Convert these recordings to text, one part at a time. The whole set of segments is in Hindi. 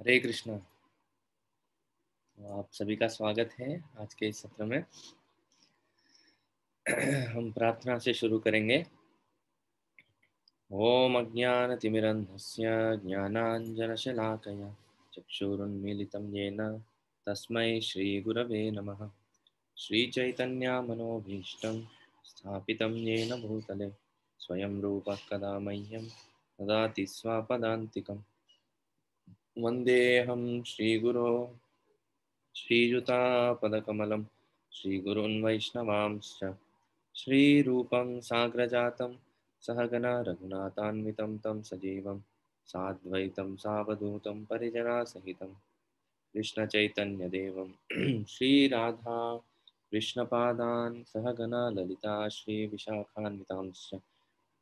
हरे कृष्णा। आप सभी का स्वागत है आज के इस सत्र में। हम प्रार्थना से शुरू करेंगे। ओम अज्ञानतिमिरन्धस्य ज्ञानाञ्जनशलाकया चक्षुरुन्मीलितं येन तस्मै श्रीगुरवे नमः। श्रीचैतन्यमनोभीष्टं स्थापितं येन भूतले स्वयं रूपः कदा मह्यं ददाति स्वपदान्तिकं। वन्देऽहं श्रीगुरो श्रीयुतापदकमलं श्रीगुरून् वैष्णवांश्च श्रीरूपं साग्रजातं सहगना रघुनाथान्वितं तं सजीवं साद्वैतं सावधूतं परिजनासहितं कृष्णचैतन्यदेवं श्रीराधा कृष्णपादान् सहगना ललिता श्रीविशाखान्वितांश्च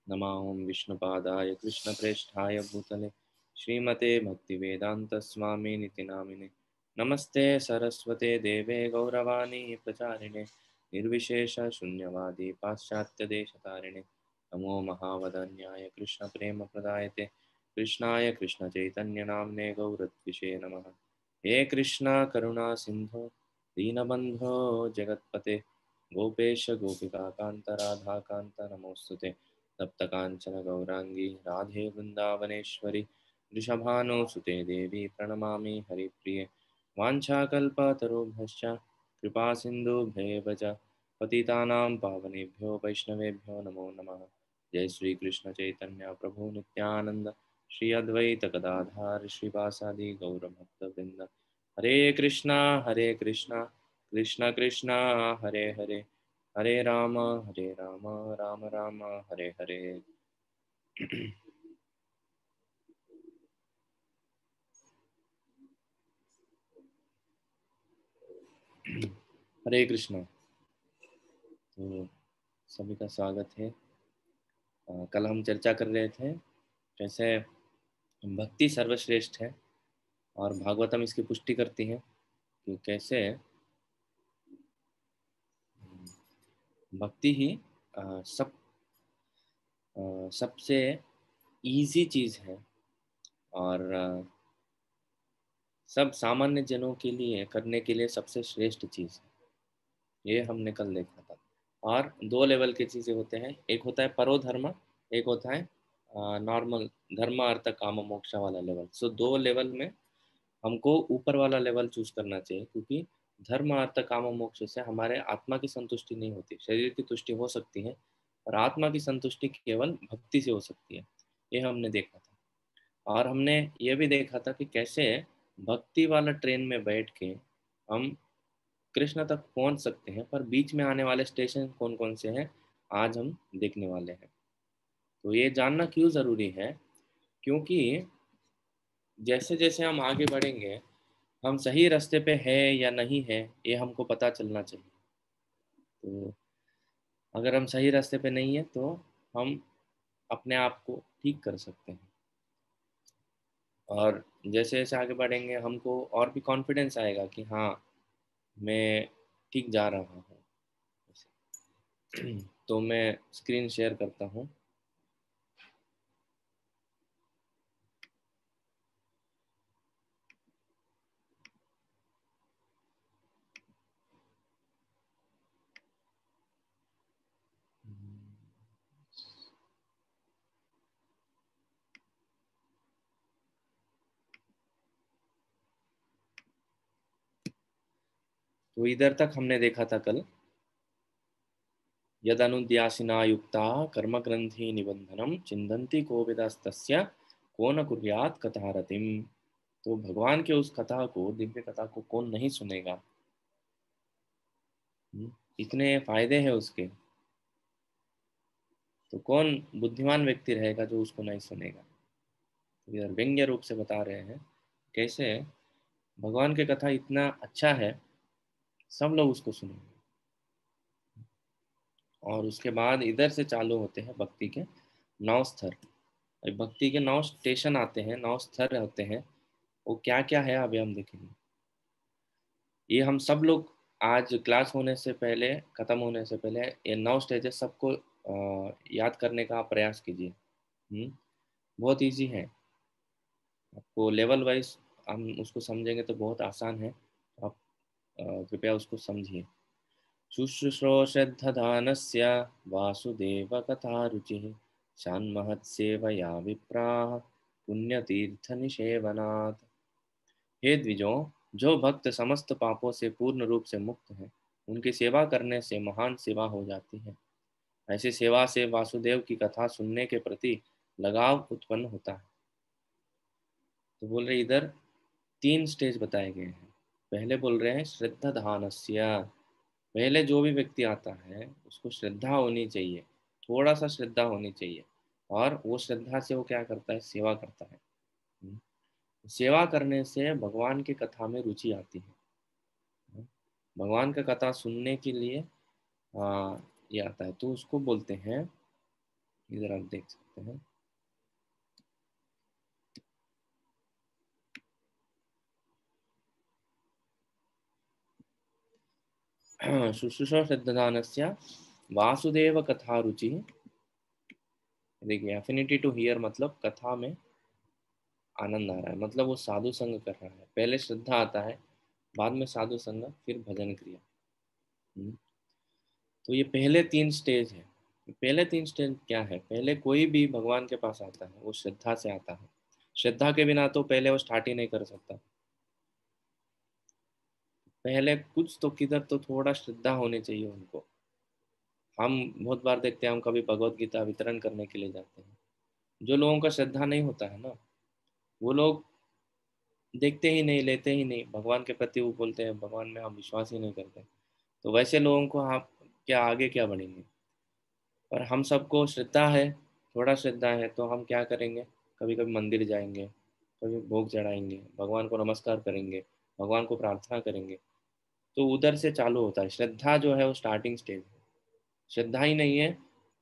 नमामि विष्णुपादाय कृष्णप्रेष्ठाय भूतले श्रीमते भक्तिवेदान्तस्वामिनिति नामिने। नमस्ते सरस्वते देवे गौरवाणी प्रचारिणे निर्विशेष शून्यवादी पाश्चात्यदेशतारिणे नमो महावदन्याय कृष्णप्रेमप्रदायते कृष्णाय कृष्णचैतन्यनाम्ने गौरत्विषे नमः। हे कृष्णा करुणा सिन्धो दीनबन्धो जगत्पते गोपेश गोपिकान्त राधाकान्त नमोऽस्तुते। तप्तकाञ्चन गौराङ्गी राधे वृन्दावनेश्वरी वृषभानुसुते देवी प्रणमामि हरिप्रिये। वाञ्छाकल्पतरुभ्यश्च कृपासिन्धुभ्येव च पतितानां पावनेभ्यो वैष्णवेभ्यो नमो नमः। जय श्री कृष्ण चैतन्य प्रभु नित्यानंद श्री अद्वैत गदाधार श्रीवासादि गौरभक्तवृंद। हरे कृष्णा कृष्ण कृष्णा हरे हरे हरे राम राम राम हरे हरे। हरे कृष्णा। तो सभी का स्वागत है। कल हम चर्चा कर रहे थे कैसे भक्ति सर्वश्रेष्ठ है और भागवतम इसकी पुष्टि करती है कि कैसे भक्ति ही सबसे इजी चीज़ है और सब सामान्य जनों के लिए करने के लिए सबसे श्रेष्ठ चीज़ है। ये हमने कल देखा था। और दो लेवल की चीज़ें होते हैं, एक होता है परो धर्म, एक होता है नॉर्मल धर्म अर्थ काम मोक्ष वाला लेवल। सो दो लेवल में हमको ऊपर वाला लेवल चूज करना चाहिए, क्योंकि धर्म अर्थ काम मोक्ष से हमारे आत्मा की संतुष्टि नहीं होती। शरीर की तुष्टि हो सकती है और आत्मा की संतुष्टि केवल भक्ति से हो सकती है। ये हमने देखा था। और हमने ये भी देखा था कि कैसे भक्ति वाला ट्रेन में बैठ के हम कृष्ण तक पहुंच सकते हैं, पर बीच में आने वाले स्टेशन कौन कौन से हैं आज हम देखने वाले हैं। तो ये जानना क्यों ज़रूरी है, क्योंकि जैसे जैसे हम आगे बढ़ेंगे हम सही रास्ते पे है या नहीं है ये हमको पता चलना चाहिए। तो अगर हम सही रास्ते पे नहीं है तो हम अपने आप को ठीक कर सकते हैं, और जैसे जैसे आगे बढ़ेंगे हमको और भी कॉन्फिडेंस आएगा कि हाँ मैं ठीक जा रहा हूँ। तो मैं स्क्रीन शेयर करता हूँ। तो इधर तक हमने देखा था कल, यदनुद्यासिना युक्ता कर्मग्रंथि निबंधनम चिंदन्ति कोविदस्तस्य को न कुर्यात् कथारतिम। तो भगवान के उस कथा को, दिव्य कथा को कौन नहीं सुनेगा। इतने फायदे हैं उसके, तो कौन बुद्धिमान व्यक्ति रहेगा जो उसको नहीं सुनेगा। तो इधर व्यंग्य रूप से बता रहे हैं कैसे भगवान की कथा इतना अच्छा है, सब लोग उसको सुनेंगे। और उसके बाद इधर से चालू होते हैं भक्ति के 9 स्तर। भक्ति के 9 स्टेशन आते हैं, 9 स्तर होते हैं। वो क्या क्या है अभी हम देखेंगे। ये हम सब लोग आज क्लास होने से पहले, खत्म होने से पहले ये 9 स्टेजेस सबको याद करने का प्रयास कीजिए। बहुत इजी है। आपको लेवल वाइज हम उसको समझेंगे तो बहुत आसान है, तो आप कृपया उसको समझिए। शुश्रूषोषद्धदानस्य वासुदेवकथारुचिः शान्महत्सेवया विप्राः पुण्यतीर्थनिषेवनात्। हे द्विजों, जो भक्त समस्त पापों से पूर्ण रूप से मुक्त हैं, उनकी सेवा करने से महान सेवा हो जाती है। ऐसी सेवा से वासुदेव की कथा सुनने के प्रति लगाव उत्पन्न होता है। तो बोल रहे इधर तीन स्टेज बताए गए हैं। पहले बोल रहे हैं श्रद्धा धानस्य, पहले जो भी व्यक्ति आता है उसको श्रद्धा होनी चाहिए, थोड़ा सा श्रद्धा होनी चाहिए, और वो श्रद्धा से वो क्या करता है, सेवा करता है। हम्म। सेवा करने से भगवान की कथा में रुचि आती है। भगवान का कथा सुनने के लिए ये आता है, तो उसको बोलते हैं, इधर आप देख सकते हैं, शुश्रूषा श्रद्धानस्य वासुदेव कथा रुचि। देखिए एफिनिटी टू हियर मतलब कथा में आनंद आ रहा है, मतलब वो साधु संग कर रहा है। पहले श्रद्धा आता है, बाद में साधु संग, फिर भजन क्रिया। हम्म। तो ये पहले तीन स्टेज है। पहले तीन स्टेज क्या है, पहले कोई भी भगवान के पास आता है वो श्रद्धा से आता है। श्रद्धा के बिना तो पहले वो स्टार्ट ही नहीं कर सकता। पहले कुछ तो किधर तो थोड़ा श्रद्धा होनी चाहिए उनको। हम बहुत बार देखते हैं, हम कभी भगवत गीता वितरण करने के लिए जाते हैं, जो लोगों का श्रद्धा नहीं होता है ना, वो लोग देखते ही नहीं, लेते ही नहीं भगवान के प्रति, वो बोलते हैं भगवान में हम विश्वास ही नहीं करते। तो वैसे लोगों को आप क्या आगे क्या बढ़ेंगे। और हम सबको श्रद्धा है, थोड़ा श्रद्धा है, तो हम क्या करेंगे, कभी कभी मंदिर जाएंगे, कभी भोग चढ़ाएंगे, भगवान को नमस्कार करेंगे, भगवान को प्रार्थना करेंगे। तो उधर से चालू होता है श्रद्धा, जो है वो स्टार्टिंग स्टेज है। श्रद्धा ही नहीं है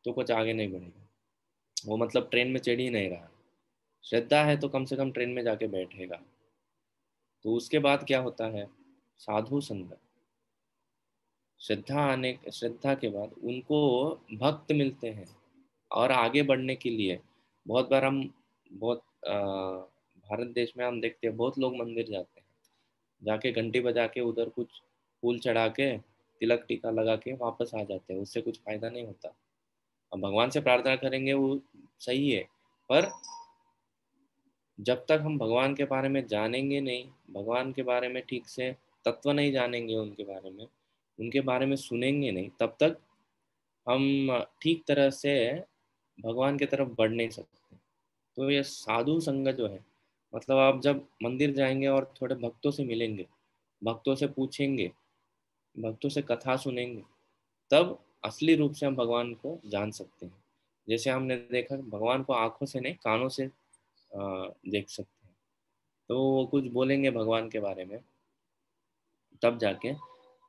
तो कुछ आगे नहीं बढ़ेगा, वो मतलब ट्रेन में चढ़ ही नहीं रहा। श्रद्धा है तो कम से कम ट्रेन में जाके बैठेगा। तो उसके बाद क्या होता है, साधु संग। श्रद्धा के बाद उनको भक्त मिलते हैं, और आगे बढ़ने के लिए बहुत बार हम बहुत भारत देश में हम देखते हैं बहुत लोग मंदिर जाते हैं, जाके घंटी बजा के उधर कुछ फूल चढ़ा के तिलक टीका लगा के वापस आ जाते हैं, उससे कुछ फायदा नहीं होता। अब भगवान से प्रार्थना करेंगे वो सही है, पर जब तक हम भगवान के बारे में जानेंगे नहीं, भगवान के बारे में ठीक से तत्व नहीं जानेंगे, उनके बारे में, उनके बारे में सुनेंगे नहीं, तब तक हम ठीक तरह से भगवान की तरफ बढ़ नहीं सकते। तो ये साधु संग जो है, मतलब आप जब मंदिर जाएंगे और थोड़े भक्तों से मिलेंगे, भक्तों से पूछेंगे, भक्तों से कथा सुनेंगे, तब असली रूप से हम भगवान को जान सकते हैं। जैसे हमने देखा भगवान को आंखों से नहीं, कानों से देख सकते हैं। तो वो कुछ बोलेंगे भगवान के बारे में, तब जाके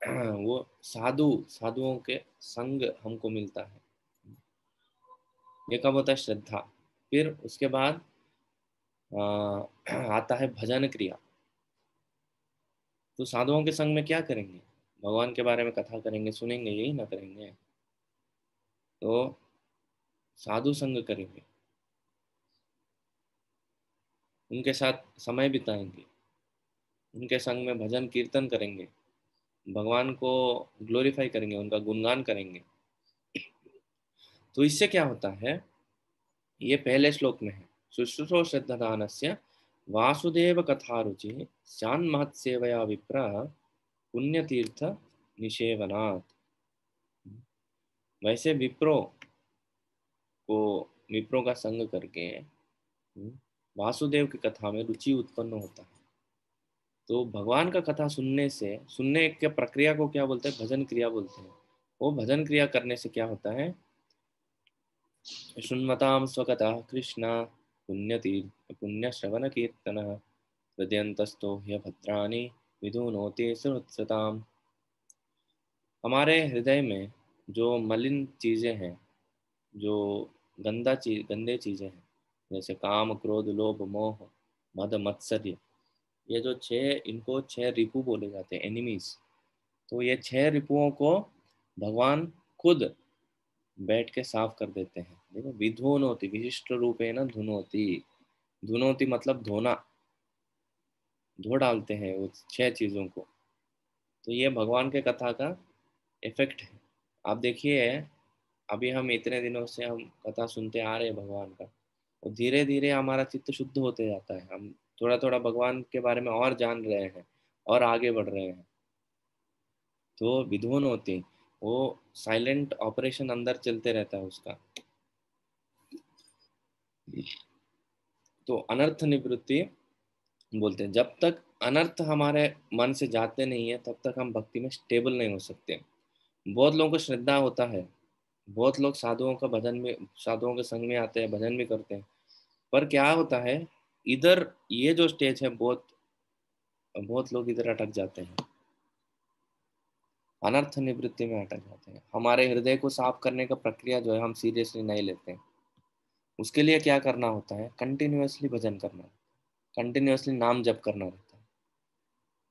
वो साधुओं के संग हमको मिलता है। ये कब होता है, श्रद्धा। फिर उसके बाद आता है भजन क्रिया। तो साधुओं के संग में क्या करेंगे, भगवान के बारे में कथा करेंगे, सुनेंगे, यही ना करेंगे। तो साधु संग करेंगे, उनके साथ समय बिताएंगे, उनके संग में भजन कीर्तन करेंगे, भगवान को ग्लोरीफाई करेंगे, उनका गुणगान करेंगे। तो इससे क्या होता है, ये पहले श्लोक में है, शुश्रूषो श्रद्धानस्य वासुदेव कथा रुचि स्यान् महत्सेवया विप्र पुण्यतीर्थ निषेवनात्। वैसे विप्रो का संग करके वासुदेव की कथा में रुचि उत्पन्न होता है। तो भगवान का कथा सुनने के प्रक्रिया को क्या बोलते हैं, भजन क्रिया बोलते हैं। वो भजन क्रिया करने से क्या होता है, शृण्वतां स्वकतः कृष्ण पुण्यश्रवण कीर्तन हृदयन्तस्थो ह्यभद्राणि विधुनोति सुहृत्सताम्। हमारे हृदय में जो मलिन चीज़ें हैं, जो गंदे चीज़ें हैं, जैसे काम क्रोध लोभ मोह मद मत्सर्य, ये जो छह, इनको छह रिपु बोले जाते हैं, एनिमीज। तो ये छह रिपुओं को भगवान खुद बैठ के साफ कर देते हैं। देखो, विधुनोति विशिष्ट रूपेण धुनोति, धुनोति मतलब धोना, धो डालते हैं वो 6 चीज़ों को। तो ये भगवान के कथा का इफेक्ट है। आप देखिए, अभी हम इतने दिनों से हम कथा सुनते आ रहे हैं भगवान का, और धीरे धीरे हमारा चित्त शुद्ध होते जाता है। हम थोड़ा थोड़ा भगवान के बारे में और जान रहे हैं और आगे बढ़ रहे हैं। तो विधुन होती, वो साइलेंट ऑपरेशन अंदर चलते रहता है उसका। तो अनर्थ निवृत्ति बोलते हैं। जब तक अनर्थ हमारे मन से जाते नहीं है तब तक हम भक्ति में स्टेबल नहीं हो सकते। बहुत लोगों को श्रद्धा होता है, बहुत लोग साधुओं का भजन में, साधुओं के संग में आते हैं, भजन भी करते हैं। पर क्या होता है, इधर ये जो स्टेज है, बहुत बहुत लोग इधर अटक जाते हैं, अनर्थ निवृत्ति में अटक जाते हैं। हमारे हृदय को साफ करने का प्रक्रिया जो है हम सीरियसली नहीं लेते हैं। उसके लिए क्या करना होता है, कंटिन्यूअसली भजन करना, कंटिन्यूअसली नाम जप करना रहता है।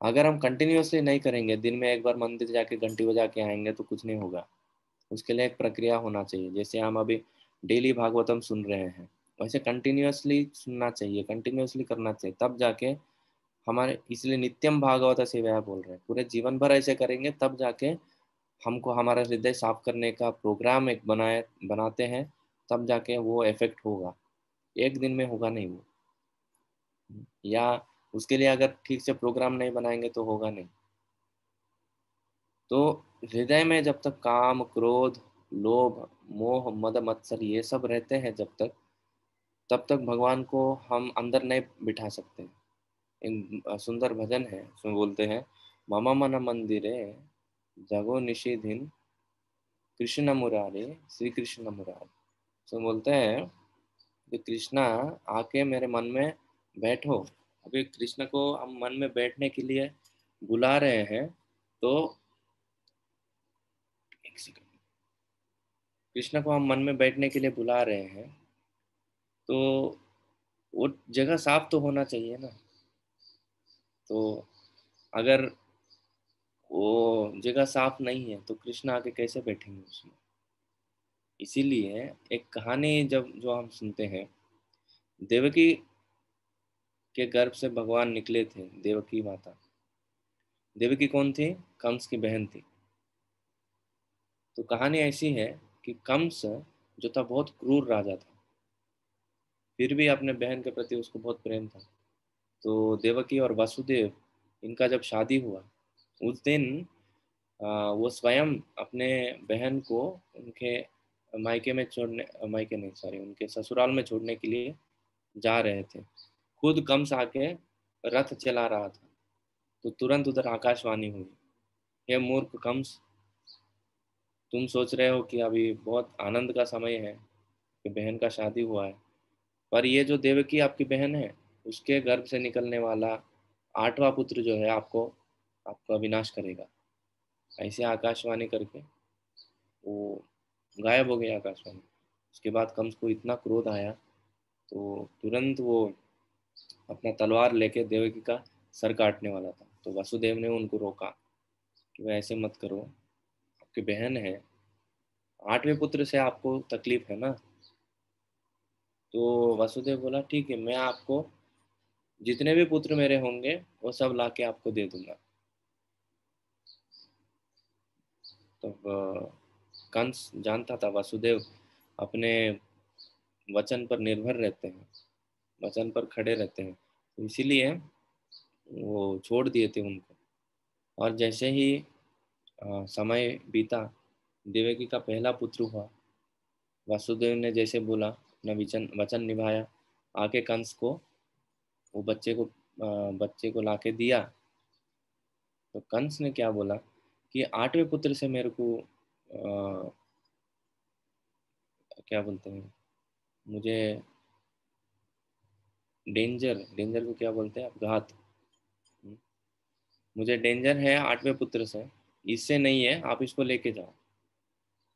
अगर हम कंटिन्यूअसली नहीं करेंगे, दिन में एक बार मंदिर जाके घंटी बजा के आएंगे तो कुछ नहीं होगा। उसके लिए एक प्रक्रिया होना चाहिए। जैसे हम अभी डेली भागवतम सुन रहे हैं, वैसे कंटिन्यूअसली सुनना चाहिए, कंटिन्यूअसली करना चाहिए, तब जाके हमारे, इसलिए नित्यम भागवत सेवया बोल रहे हैं। पूरे जीवन भर ऐसे करेंगे तब जाके हमको हमारा हृदय साफ करने का प्रोग्राम एक बनाते हैं, तब जाके वो इफेक्ट होगा। एक दिन में होगा नहीं वो, या उसके लिए अगर ठीक से प्रोग्राम नहीं बनाएंगे तो होगा नहीं। तो हृदय में जब तक काम, क्रोध, लोभ, मोह, मद, मत्सर ये सब रहते हैं जब तक, तब तक भगवान को हम अंदर नहीं बिठा सकते। एक सुंदर भजन है, उसमें बोलते हैं, मम मन मंदिरे जगो निषिधिन कृष्ण मुरारे, श्री कृष्ण मुरारे। तो बोलते हैं कि कृष्णा आके मेरे मन में बैठो। अभी कृष्ण को हम मन में बैठने के लिए बुला रहे हैं। तो एक सेकंड, कृष्ण को हम मन में बैठने के लिए बुला रहे हैं, तो वो जगह साफ तो होना चाहिए ना। तो अगर वो जगह साफ नहीं है तो कृष्ण आके कैसे बैठेंगे उसमें। इसीलिए एक कहानी जब जो हम सुनते हैं, देवकी के गर्भ से भगवान निकले थे। देवकी माता, देवकी कौन थी, कंस की बहन थी। तो कहानी ऐसी है कि कंस जो था बहुत क्रूर राजा था, फिर भी अपने बहन के प्रति उसको बहुत प्रेम था। तो देवकी और वासुदेव, इनका जब शादी हुआ, उस दिन वो स्वयं अपने बहन को उनके मायके में छोड़ने, मायके नहीं सॉरी, उनके ससुराल में छोड़ने के लिए जा रहे थे। खुद कंस आके रथ चला रहा था। तो तुरंत उधर आकाशवाणी हुई, हे मूर्ख कंस, तुम सोच रहे हो कि अभी बहुत आनंद का समय है कि बहन का शादी हुआ है, पर ये जो देवकी आपकी बहन है, उसके गर्भ से निकलने वाला 8वां पुत्र जो है आपको आपका विनाश करेगा। ऐसे आकाशवाणी करके वो गायब हो गया आकाशवाणी। उसके बाद कंस को इतना क्रोध आया, तो तुरंत वो अपना तलवार लेके देवकी का सर काटने वाला था। तो वसुदेव ने उनको रोका कि वह ऐसे मत करो, आपकी बहन है, 8वें पुत्र से आपको तकलीफ है ना। तो वसुदेव बोला, ठीक है, मैं आपको जितने भी पुत्र मेरे होंगे वो सब ला के आपको दे दूंगा। तो कंस जानता था वसुदेव अपने वचन पर निर्भर रहते हैं, वचन पर खड़े रहते हैं, तो इसीलिए वो छोड़ दिए थे उनको। और जैसे ही समय बीता, देवकी का पहला पुत्र हुआ। वासुदेव ने जैसे बोला, अपना वचन वचन निभाया, आके कंस को वो बच्चे को लाके दिया। तो कंस ने क्या बोला कि 8वें पुत्र से मेरे को क्या बोलते हैं, मुझे डेंजर, डेंजर को क्या बोलते हैं, अपघात, मुझे डेंजर है 8वें पुत्र से, इससे नहीं है, आप इसको लेके जाओ।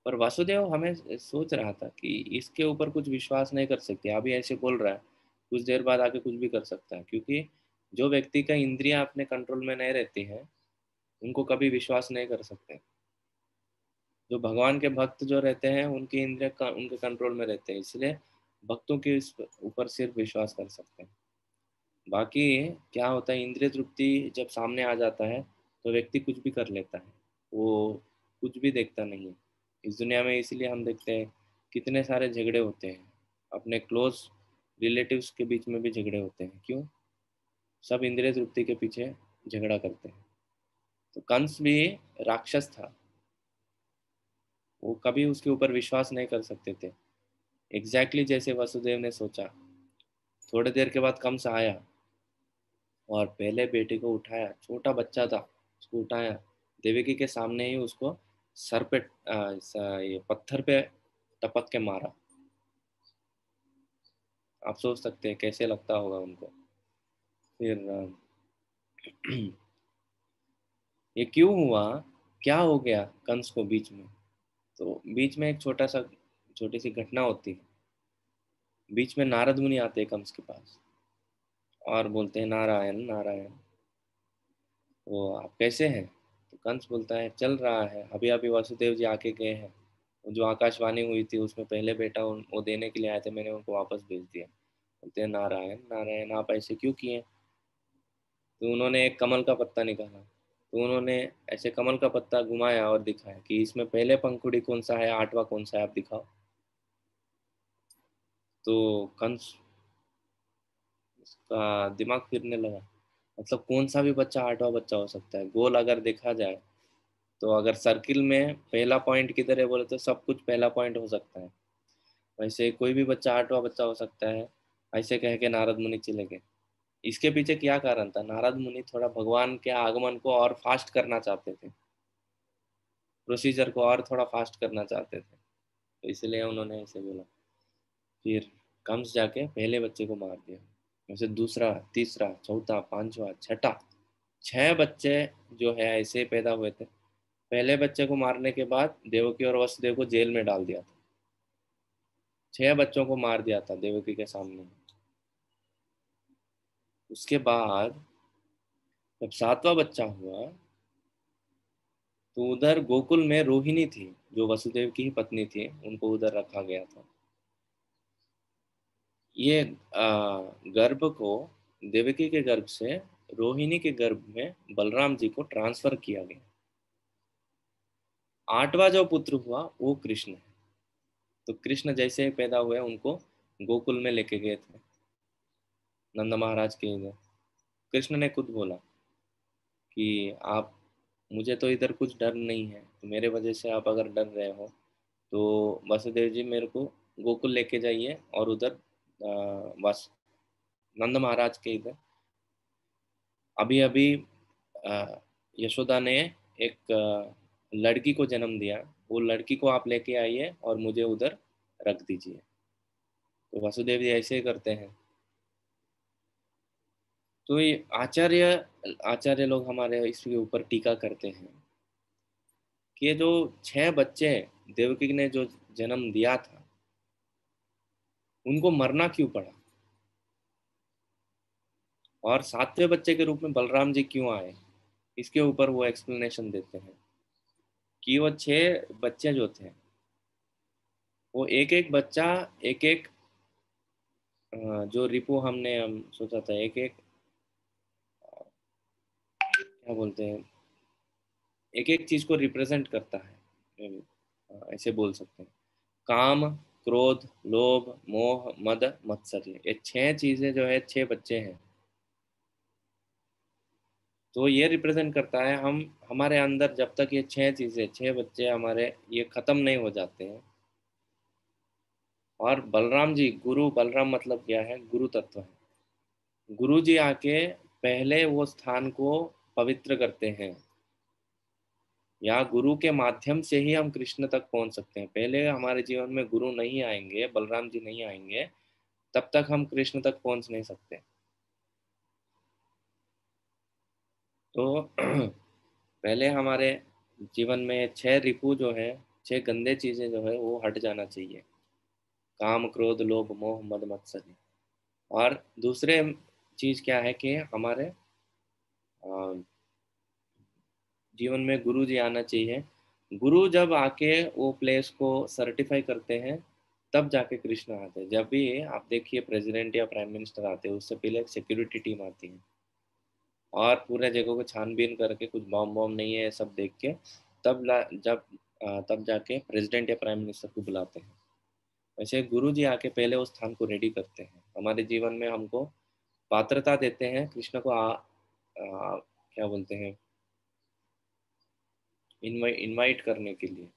पर वासुदेव हमें सोच रहा था कि इसके ऊपर कुछ विश्वास नहीं कर सकते, अभी ऐसे बोल रहा है, कुछ देर बाद आके कुछ भी कर सकता है। क्योंकि जो व्यक्ति का इंद्रियां अपने कंट्रोल में नहीं रहती है, उनको कभी विश्वास नहीं कर सकते। जो भगवान के भक्त जो रहते हैं, उनकी इंद्रिय उनके कंट्रोल में रहते हैं, इसलिए भक्तों के इस ऊपर सिर्फ विश्वास कर सकते हैं। बाकी क्या होता है, इंद्रिय तृप्ति जब सामने आ जाता है तो व्यक्ति कुछ भी कर लेता है, वो कुछ भी देखता नहीं है इस दुनिया में। इसलिए हम देखते हैं कितने सारे झगड़े होते हैं, अपने क्लोज रिलेटिव्स के बीच में भी झगड़े होते हैं। क्यों? सब इंद्रिय तृप्ति के पीछे झगड़ा करते हैं। तो कंस भी राक्षस था, वो कभी उसके ऊपर विश्वास नहीं कर सकते थे, जैसे वसुदेव ने सोचा। थोड़ी देर के बाद कंस आया और पहले बेटे को उठाया, छोटा बच्चा था, उसको उठाया, देवकी के सामने ही उसको सर पे ये पत्थर पे टपक के मारा। आप सोच सकते हैं कैसे लगता होगा उनको। फिर ये क्यों हुआ, क्या हो गया कंस को बीच में? तो बीच में एक छोटी सी घटना होती है। बीच में नारद मुनि आते हैं कंस के पास और बोलते हैं, नारायण नारायण, वो आप कैसे हैं? तो कंस बोलता है, चल रहा है, अभी अभी वासुदेव जी आके गए हैं, वो जो आकाशवाणी हुई थी उसमें पहले बेटा वो देने के लिए आए थे, मैंने उनको वापस भेज दिया। बोलते हैं, नारायण नारायण, आप ऐसे क्यों किए? तो उन्होंने एक कमल का पत्ता निकाला, तो उन्होंने ऐसे कमल का पत्ता घुमाया और दिखाया कि इसमें पहले पंखुड़ी कौन सा है, आठवां कौन सा है, आप दिखाओ। तो कंस का दिमाग फिरने लगा, मतलब कौन सा भी बच्चा आठवां बच्चा हो सकता है? गोल अगर देखा जाए तो अगर सर्किल में पहला पॉइंट किधर है बोले तो सब कुछ पहला पॉइंट हो सकता है, वैसे कोई भी बच्चा आठवां बच्चा हो सकता है। ऐसे कह के नारद मुनि चले गए। इसके पीछे क्या कारण था? नारद मुनि थोड़ा भगवान के आगमन को और फास्ट करना चाहते थे, प्रोसीजर को और थोड़ा फास्ट करना चाहते थे, तो इसलिए उन्होंने ऐसे बोला। फिर कंस जाके पहले बच्चे को मार दिया, वैसे दूसरा, तीसरा, चौथा, पांचवा, छठा, 6 बच्चे जो है ऐसे पैदा हुए थे। पहले बच्चे को मारने के बाद देवकी और वसुदेव को जेल में डाल दिया था। 6 बच्चों को मार दिया था देवकी के सामने। उसके बाद जब 7वां बच्चा हुआ तो उधर गोकुल में रोहिणी थी, जो वसुदेव की ही पत्नी थी, उनको उधर रखा गया था। ये गर्भ को, देवकी के गर्भ से रोहिणी के गर्भ में बलराम जी को ट्रांसफर किया गया। 8वां जो पुत्र हुआ वो कृष्ण है। तो कृष्ण जैसे ही पैदा हुए उनको गोकुल में लेके गए थे, नंद महाराज के इधर। कृष्ण ने खुद बोला कि आप, मुझे तो इधर कुछ डर नहीं है, तो मेरे वजह से आप अगर डर रहे हो तो वसुदेव जी मेरे को गोकुल लेके जाइए और उधर बस नंद महाराज के इधर। अभी अभी यशोदा ने एक लड़की को जन्म दिया, वो लड़की को आप लेके आइए और मुझे उधर रख दीजिए। तो वसुदेव जी ऐसे ही करते हैं। तो ये आचार्य लोग हमारे इसके ऊपर टीका करते हैं कि ये जो 6 बच्चे देवकी ने जो जन्म दिया था, उनको मरना क्यों पड़ा? और 7वें बच्चे के रूप में बलराम जी क्यों आए? इसके ऊपर वो एक्सप्लेनेशन देते हैं कि वो 6 बच्चे जो थे, वो एक एक बच्चा, एक एक जो रिपु हम सोचा था, एक एक क्या बोलते हैं, एक एक चीज को रिप्रेजेंट करता है। ऐसे बोल सकते हैं, काम, क्रोध, लोभ, मोह, मद, मत्सर्य, ये 6 चीजें जो है, 6 बच्चे हैं। तो ये रिप्रेजेंट करता है, हम हमारे अंदर जब तक ये 6 चीजें, 6 बच्चे हमारे ये खत्म नहीं हो जाते हैं। और बलराम जी, गुरु, बलराम मतलब क्या है? गुरु तत्व है। गुरु जी आके पहले वो स्थान को पवित्र करते हैं, या गुरु के माध्यम से ही हम कृष्ण तक पहुंच सकते हैं। पहले हमारे जीवन में गुरु नहीं आएंगे, बलराम जी नहीं आएंगे, तब तक हम कृष्ण तक पहुंच नहीं सकते। तो पहले हमारे जीवन में 6 रिपु जो है, 6 गंदे चीजें जो है वो हट जाना चाहिए, काम, क्रोध, लोभ, मोह, मद, मत्सर्य। और दूसरे चीज क्या है कि हमारे जीवन में गुरु जी आना चाहिए। गुरु जब आके वो प्लेस को सर्टिफाई करते हैं, तब जाके कृष्ण आते हैं। जब भी आप देखिए प्रेसिडेंट या प्राइम मिनिस्टर आते हैं, उससे पहले एक सिक्योरिटी टीम आती है और पूरे जगह को छानबीन करके कुछ बॉम्ब बॉम्ब नहीं है सब देख के तब जाके प्रेसिडेंट या प्राइम मिनिस्टर को बुलाते हैं। वैसे गुरु जी आके पहले उस स्थान को रेडी करते हैं, हमारे जीवन में हमको पात्रता देते हैं कृष्ण को क्या बोलते हैं, इनवाइट करने के लिए।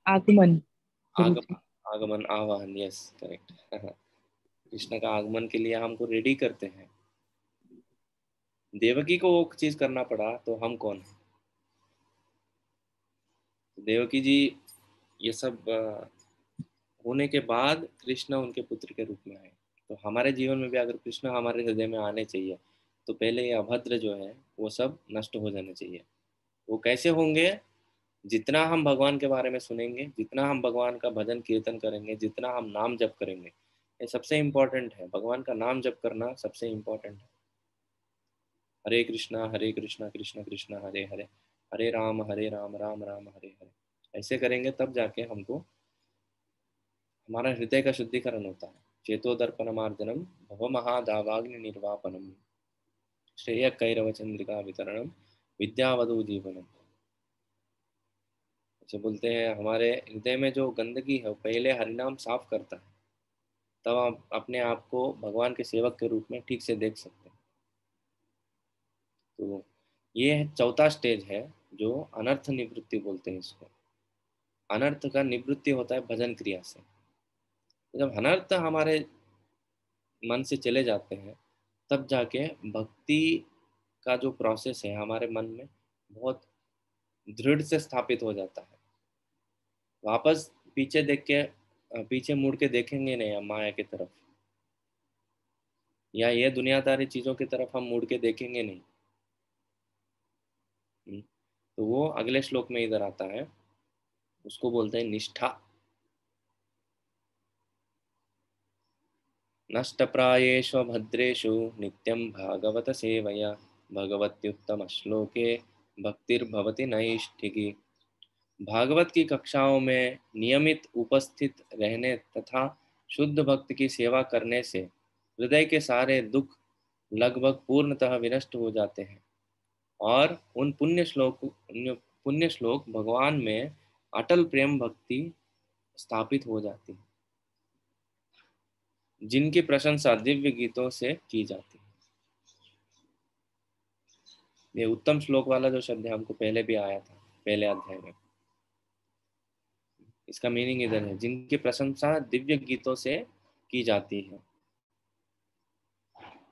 आगमन। गुरु आगम जी। आगमन आवाहन, यस करेक्ट। कृष्ण का आगमन के लिए हमको रेडी करते हैं। देवकी को वो चीज करना पड़ा तो हम कौन है। देवकी जी ये सब होने के बाद कृष्ण उनके पुत्र के रूप में आए। तो हमारे जीवन में भी अगर कृष्ण हमारे हृदय में आने चाहिए तो पहले ये अभद्र जो है वो सब नष्ट हो जाने चाहिए। वो कैसे होंगे? जितना हम भगवान के बारे में सुनेंगे, जितना हम भगवान का भजन कीर्तन करेंगे, जितना हम नाम जप करेंगे, ये सबसे इम्पोर्टेंट है। भगवान का नाम जप करना सबसे इम्पोर्टेंट है। हरे कृष्णा कृष्ण कृष्ण हरे हरे, हरे राम राम राम हरे हरे। ऐसे करेंगे तब जाके हमको हमारा हृदय का शुद्धिकरण होता है। चेतोदर्पण मार्जनम भव महादावाग्नि निर्वापनम श्रेय कैरव चंद्रिका वितरणम विद्यावधु जीवनम। ऐसे बोलते हैं हमारे हृदय में जो गंदगी है वो पहले हरिनाम साफ करता है, तब आप अपने आप को भगवान के सेवक के रूप में ठीक से देख सकते हैं। तो ये चौथा स्टेज है जो अनर्थ निवृत्ति बोलते हैं इसको। अनर्थ का निवृत्ति होता है भजन क्रिया से। तो जब अनर्थ हमारे मन से चले जाते हैं तब जाके भक्ति का जो प्रोसेस है हमारे मन में बहुत दृढ़ से स्थापित हो जाता है। वापस पीछे देख के पीछे मुड़ के देखेंगे नहीं हम माया की तरफ, या ये दुनियादारी चीजों की तरफ हम मुड़ के देखेंगे नहीं। तो वो अगले श्लोक में इधर आता है, उसको बोलते हैं निष्ठा। नष्टप्रायेषु भद्रेषु नित्यं भागवत सेवया भगवत्युत्तम श्लोके भक्तिर्भवति नैष्ठिकी। भागवत की कक्षाओं में नियमित उपस्थित रहने तथा शुद्ध भक्त की सेवा करने से हृदय के सारे दुख लगभग पूर्णतः विनष्ट हो जाते हैं और उन पुण्य श्लोक भगवान में अटल प्रेम भक्ति स्थापित हो जाती है, जिनकी प्रशंसा दिव्य गीतों से की जाती है। ये उत्तम श्लोक वाला जो शब्द है हमको पहले भी आया था पहले अध्याय में। इसका मीनिंग इधर है, जिनकी प्रशंसा दिव्य गीतों से की जाती है।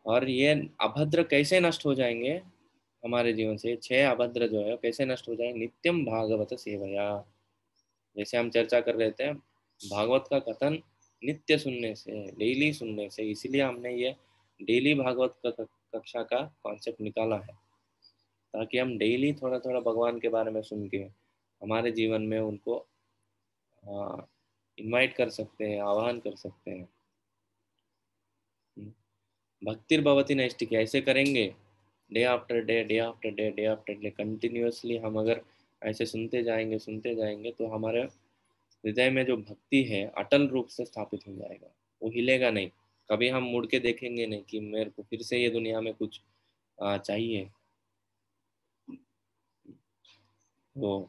और ये अभद्र कैसे नष्ट हो जाएंगे हमारे जीवन से? छह अभद्र जो है कैसे नष्ट हो जाएंगे? नित्यम भागवत सेवया। जैसे हम चर्चा कर रहे थे, भागवत का कथन नित्य सुनने से, डेली सुनने से, इसीलिए हमने ये डेली भागवत का कक्षा का कॉन्सेप्ट निकाला है, ताकि हम डेली थोड़ा थोड़ा भगवान के बारे में सुन के हमारे जीवन में उनको इनवाइट कर सकते हैं, आह्वान कर सकते हैं। भक्तिर्भवती नैष्ठिकी। ऐसे करेंगे day after day day after day continuously, हम अगर ऐसे सुनते जाएंगे तो हमारे हृदय में जो भक्ति है अटल रूप से स्थापित हो जाएगा। वो हिलेगा नहीं। कभी हम मुड़ के देखेंगे नहीं कि मेरे को फिर से ये दुनिया में कुछ चाहिए। तो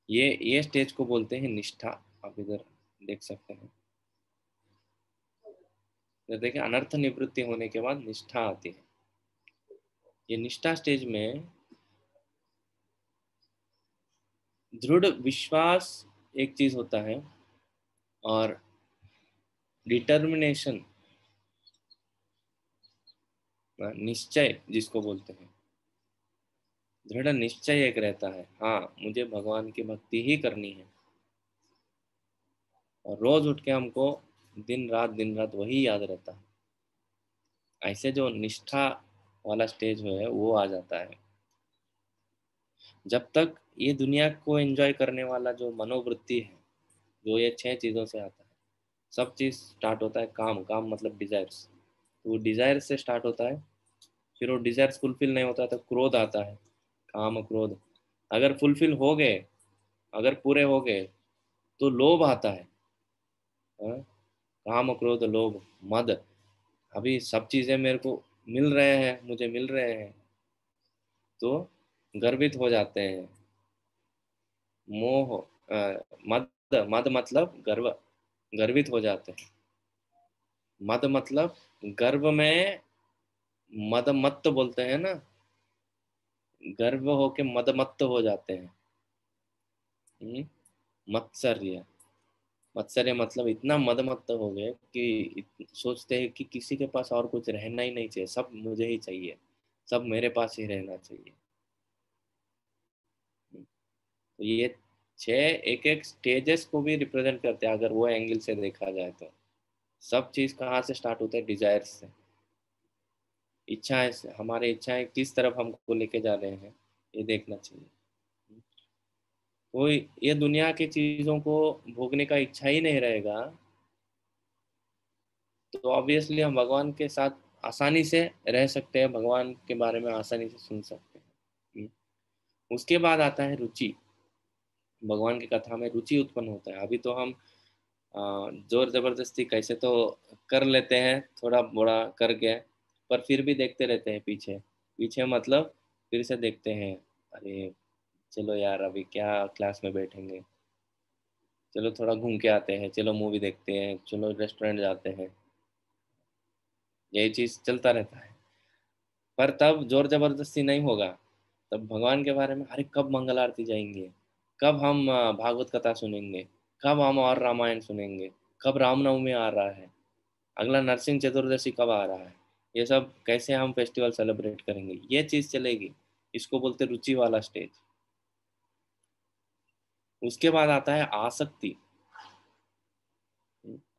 ये स्टेज को बोलते हैं निष्ठा। आप इधर देख सकते हैं, इधर देखिए अनर्थ निवृत्ति होने के बाद निष्ठा आती है। ये निष्ठा स्टेज में दृढ़ विश्वास एक चीज होता है, और डिटर्मिनेशन, निश्चय जिसको बोलते हैं, दृढ़ निश्चय एक रहता है, हाँ मुझे भगवान की भक्ति ही करनी है। और रोज उठ के हमको दिन रात वही याद रहता है। ऐसे जो निष्ठा वाला स्टेज है वो आ जाता है। जब तक ये दुनिया को एंजॉय करने वाला जो मनोवृत्ति है, जो ये छह चीजों से आता है, सब चीज स्टार्ट होता है काम, काम मतलब डिजायर्स। तो वो डिजायर से स्टार्ट होता है, फिर वो डिजायर्स फुलफिल नहीं होता तो क्रोध आता है, काम क्रोध। अगर फुलफिल हो गए अगर पूरे हो गए तो लोभ आता है। हाँ? काम क्रोध लोभ मद, अभी सब चीजें मेरे को मिल रहे हैं, मुझे मिल रहे हैं तो गर्वित हो जाते हैं। मोह मद, मद मतलब गर्व, गर्वित हो जाते हैं। मद मतलब गर्व में मदमत्त बोलते हैं ना, गर्व होके मदमत्त हो जाते हैं। हम्म, मत्सर्य, मत्सर्य मतलब इतना मदमत्त हो गए कि सोचते हैं कि किसी के पास और कुछ रहना ही नहीं चाहिए, सब मुझे ही चाहिए, सब मेरे पास ही रहना चाहिए। तो ये छह एक एक स्टेजेस को भी रिप्रेजेंट करते हैं, अगर वो एंगल से देखा जाए तो। सब चीज कहाँ से स्टार्ट होता है? डिजायर से, इच्छाएं से। हमारे इच्छाएं किस तरफ हमको लेके जा रहे हैं, ये देखना चाहिए। तो ये दुनिया की चीजों को भोगने का इच्छा ही नहीं रहेगा, तो ऑब्वियसली हम भगवान के साथ आसानी से रह सकते हैं, भगवान के बारे में आसानी से सुन सकते हैं। उसके बाद आता है रुचि। भगवान की कथा में रुचि उत्पन्न होता है। अभी तो हम जोर जबरदस्ती कैसे तो कर लेते हैं, थोड़ा बड़ा करके, पर फिर भी देखते रहते हैं पीछे। पीछे मतलब फिर से देखते हैं, अरे चलो यार अभी क्या क्लास में बैठेंगे, चलो थोड़ा घूम के आते हैं, चलो मूवी देखते हैं, चलो रेस्टोरेंट जाते हैं। यही चीज चलता रहता है। पर तब जोर जबरदस्ती नहीं होगा। तब भगवान के बारे में, अरे कब मंगल आरती जाएंगे, कब हम भागवत कथा सुनेंगे, कब हम और रामायण सुनेंगे, कब रामनवमी आ रहा है, अगला नरसिंह चतुर्दशी कब आ रहा है, ये सब कैसे हम फेस्टिवल सेलिब्रेट करेंगे, ये चीज चलेगी। इसको बोलते रुचि वाला स्टेज। उसके बाद आता है आसक्ति।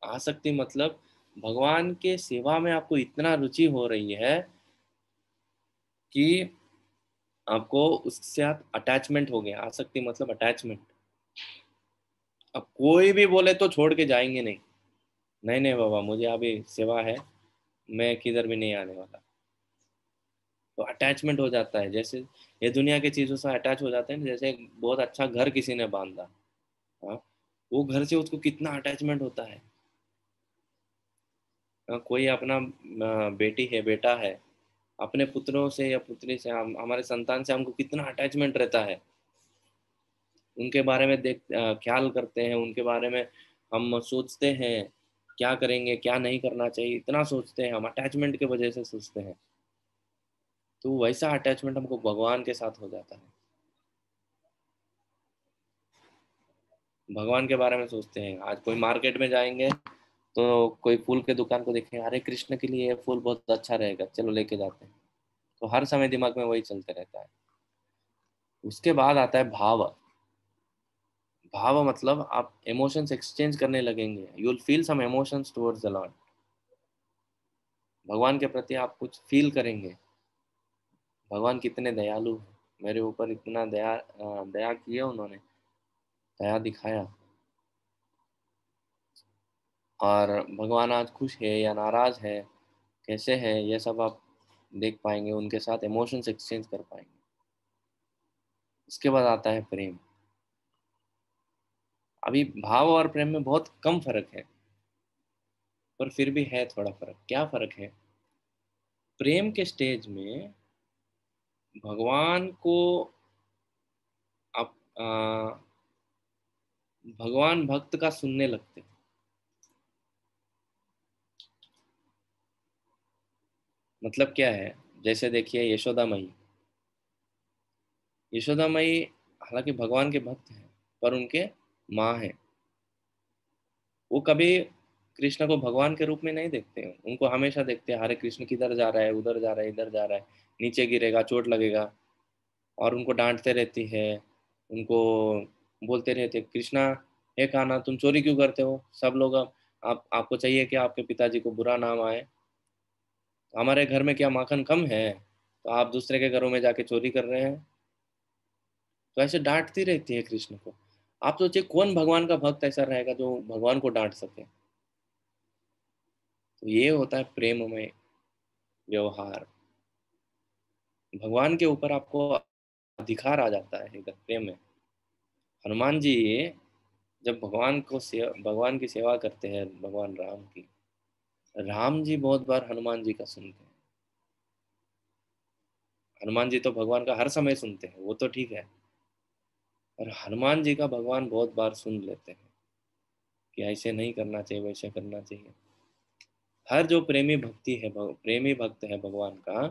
आसक्ति मतलब भगवान के सेवा में आपको इतना रुचि हो रही है कि आपको उसके साथ अटैचमेंट हो गया। आसक्ति मतलब अटैचमेंट। अब कोई भी बोले तो छोड़ के जाएंगे नहीं, नहीं नहीं बाबा मुझे अभी सेवा है, मैं किधर भी नहीं आने वाला। तो अटैचमेंट हो जाता है, जैसे ये दुनिया की चीजों से अटैच हो जाते हैं ना, जैसे एक बहुत अच्छा घर किसी ने बांधा। हाँ, वो घर से उसको कितना अटैचमेंट होता है। कोई अपना बेटी है, बेटा है, अपने पुत्रों से या पुत्री से, हमारे संतान से हमको कितना अटैचमेंट रहता है। उनके बारे में ख्याल करते हैं, उनके बारे में हम सोचते हैं, क्या करेंगे क्या नहीं करना चाहिए, इतना सोचते हैं हम, अटैचमेंट की वजह से सोचते हैं। तो वैसा अटैचमेंट हमको भगवान के साथ हो जाता है। भगवान के बारे में सोचते हैं, आज कोई मार्केट में जाएंगे तो कोई फूल के दुकान को देखेंगे, अरे कृष्ण के लिए ये फूल बहुत अच्छा रहेगा, चलो लेके जाते हैं। तो हर समय दिमाग में वही चलते रहता है। उसके बाद आता है भाव। भाव मतलब आप इमोशंस एक्सचेंज करने लगेंगे, you will feel some emotions towards the lord. भगवान के प्रति आप कुछ फील करेंगे, भगवान कितने दयालु हैं, मेरे ऊपर इतना दया किया उन्होंने, दया दिखाया। और भगवान आज खुश है या नाराज है, कैसे है, ये सब आप देख पाएंगे, उनके साथ इमोशंस एक्सचेंज कर पाएंगे। उसके बाद आता है प्रेम। अभी भाव और प्रेम में बहुत कम फर्क है, पर फिर भी है थोड़ा फर्क। क्या फर्क है? प्रेम के स्टेज में भगवान को आप भगवान भक्त का सुनने लगते हैं। मतलब क्या है? जैसे देखिए यशोदा मई, यशोदा मई हालांकि भगवान के भक्त हैं, पर उनके माँ है। वो कभी कृष्ण को भगवान के रूप में नहीं देखते हैं, उनको हमेशा देखते हैं हरे कृष्ण किधर जा रहा है, उधर जा रहा है, इधर जा रहा है, नीचे गिरेगा चोट लगेगा। और उनको डांटते रहती है, उनको बोलते रहते, कृष्णा हे कान्हा तुम चोरी क्यों करते हो, सब लोग आप आपको चाहिए कि आपके पिताजी को बुरा नाम आए, हमारे घर में क्या माखन कम है, तो आप दूसरे के घरों में जाके चोरी कर रहे हैं। तो ऐसे डांटती रहती है कृष्ण को। आप सोचिए कौन भगवान का भक्त ऐसा रहेगा जो भगवान को डांट सके। तो ये होता है प्रेममय व्यवहार। भगवान के ऊपर आपको अधिकार आ जाता है अगर प्रेम में। हनुमान जी जब भगवान की सेवा करते हैं, भगवान राम की, राम जी बहुत बार हनुमान जी का सुनते हैं। हनुमान जी तो भगवान का हर समय सुनते हैं, वो तो ठीक है, और हनुमान जी का भगवान बहुत बार सुन लेते हैं कि ऐसे नहीं करना चाहिए, वैसे करना चाहिए। हर जो प्रेमी भक्त है भगवान का,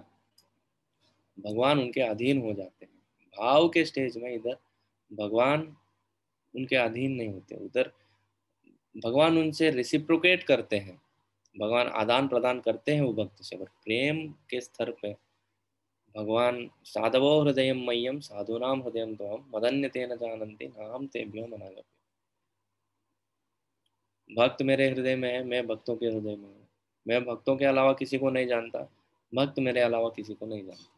भगवान उनके अधीन हो जाते हैं। भाव के स्टेज में इधर भगवान उनके अधीन नहीं होते, उधर भगवान उनसे रेसिप्रोकेट करते हैं, भगवान आदान प्रदान करते हैं वो भक्त से। पर प्रेम के स्तर पे भगवान साधवो हृदय मह्यम साधूनाम हृदय तो मदन्यते न जानन्ति नाहं तेभ्यो मनागम्य। भक्त मेरे हृदय में है, मैं भक्तों के हृदय में हूँ। मैं भक्तों के अलावा किसी को नहीं जानता, भक्त मेरे अलावा किसी को नहीं जानता।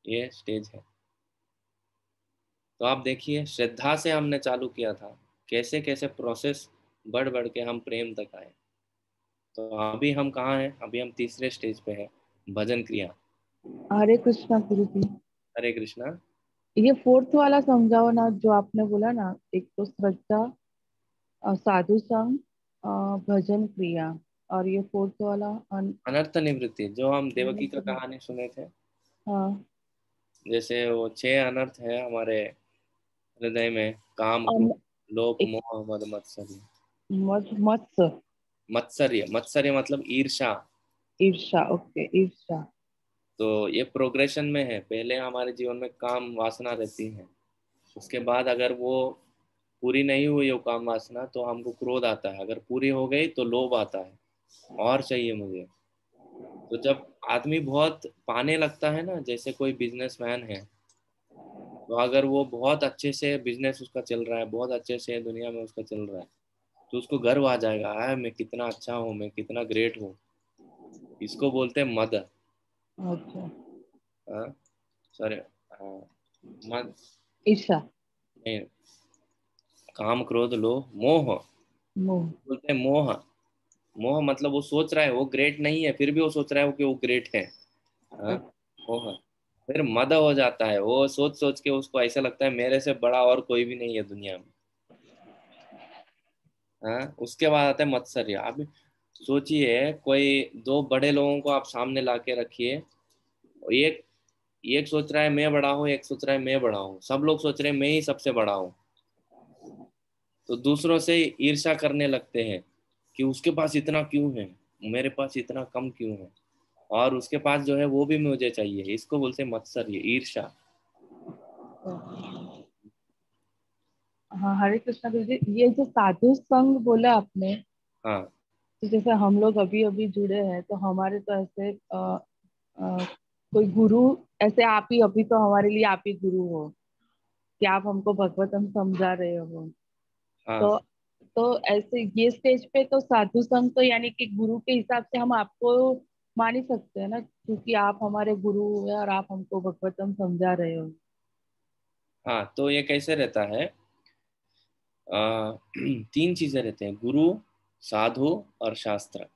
ये स्टेज है। तो आप देखिए, श्रद्धा से हमने चालू किया था, कैसे कैसे प्रोसेस बढ़ बढ़ के हम प्रेम तक आए। तो अभी हम कहाँ हैं? अभी हम तीसरे स्टेज पे हैं, भजन क्रिया। हरे कृष्णा गुरु जी। हरे कृष्णा। ये फोर्थ वाला समझाओ ना, जो आपने बोला ना, एक तो श्रद्धा, साधु संग, भजन क्रिया, और ये फोर्थ वाला अनर्थ निवृत्ति, जो हम देवकी का अनंत- कहानी सुने थे, हाँ। जैसे वो 6 अनर्थ है हमारे हृदय में, काम, अन, क्रोध, लोभ, एक मोह, मद, मत्सर्य। मत्स्य। मत्सर्य, मत्सर्य मतलब ईर्षा। ईर्षा, ओके, ईर्षा। तो ये प्रोग्रेशन में है, पहले हमारे जीवन में काम वासना रहती है, उसके बाद अगर वो पूरी नहीं हुई वो काम वासना तो हमको क्रोध आता है, अगर पूरी हो गई तो लोभ आता है, और चाहिए मुझे। तो जब आदमी बहुत पाने लगता है ना, जैसे कोई बिजनेसमैन है, तो अगर वो बहुत अच्छे से बिजनेस उसका चल रहा है, बहुत अच्छे से दुनिया में उसका चल रहा है, तो उसको गर्व आ जाएगा, आया मैं कितना अच्छा हूँ, मैं कितना ग्रेट हूँ। इसको बोलते हैं मद। अच्छा। हाँ, सॉरी, हाँ, मद ईर्षा। नहीं, काम, क्रोध, लोभ, मोह, मोह। बोलते हैं मोह। मोह मतलब वो सोच रहा है वो ग्रेट नहीं है, फिर भी वो सोच रहा है कि वो ग्रेट है। हाँ, मोह। फिर मद हो जाता है, वो सोच सोच के उसको ऐसा लगता है मेरे से बड़ा और कोई भी नहीं है दुनिया में। हाँ, उसके बाद आता है मत्सर्य। आप सोचिए, कोई दो बड़े लोगों को आप सामने ला के रखिए, और एक एक सोच रहा है मैं बड़ा हूँ, एक सोच रहा है मैं बड़ा हूँ, सब लोग सोच रहे हैं मैं ही सबसे बड़ा हूँ, तो दूसरों से ईर्ष्या करने लगते हैं कि उसके पास इतना क्यों है, मेरे पास इतना कम क्यों है, और उसके पास जो है वो भी मुझे चाहिए। इसको बोलते हैं मत्सर्य, ईर्ष्या। हाँ, हरे कृष्णा गुरु जी, ये जो साधु संग बोला आपने, हाँ, तो जैसे हम लोग अभी अभी जुड़े हैं, तो हमारे तो ऐसे कोई गुरु, ऐसे आप ही, अभी तो हमारे लिए आप ही गुरु हो, कि आप हमको भगवतम समझा रहे हो। हाँ, तो ऐसे ये स्टेज पे तो साधु संग तो यानी कि गुरु के हिसाब से हम आपको मान ही सकते हैं ना, क्योंकि आप हमारे गुरु हैं और आप हमको भगवतम समझा रहे हो। हाँ। तो ये कैसे रहता है? तीन चीजें रहते हैं, गुरु, साधु और शास्त्र।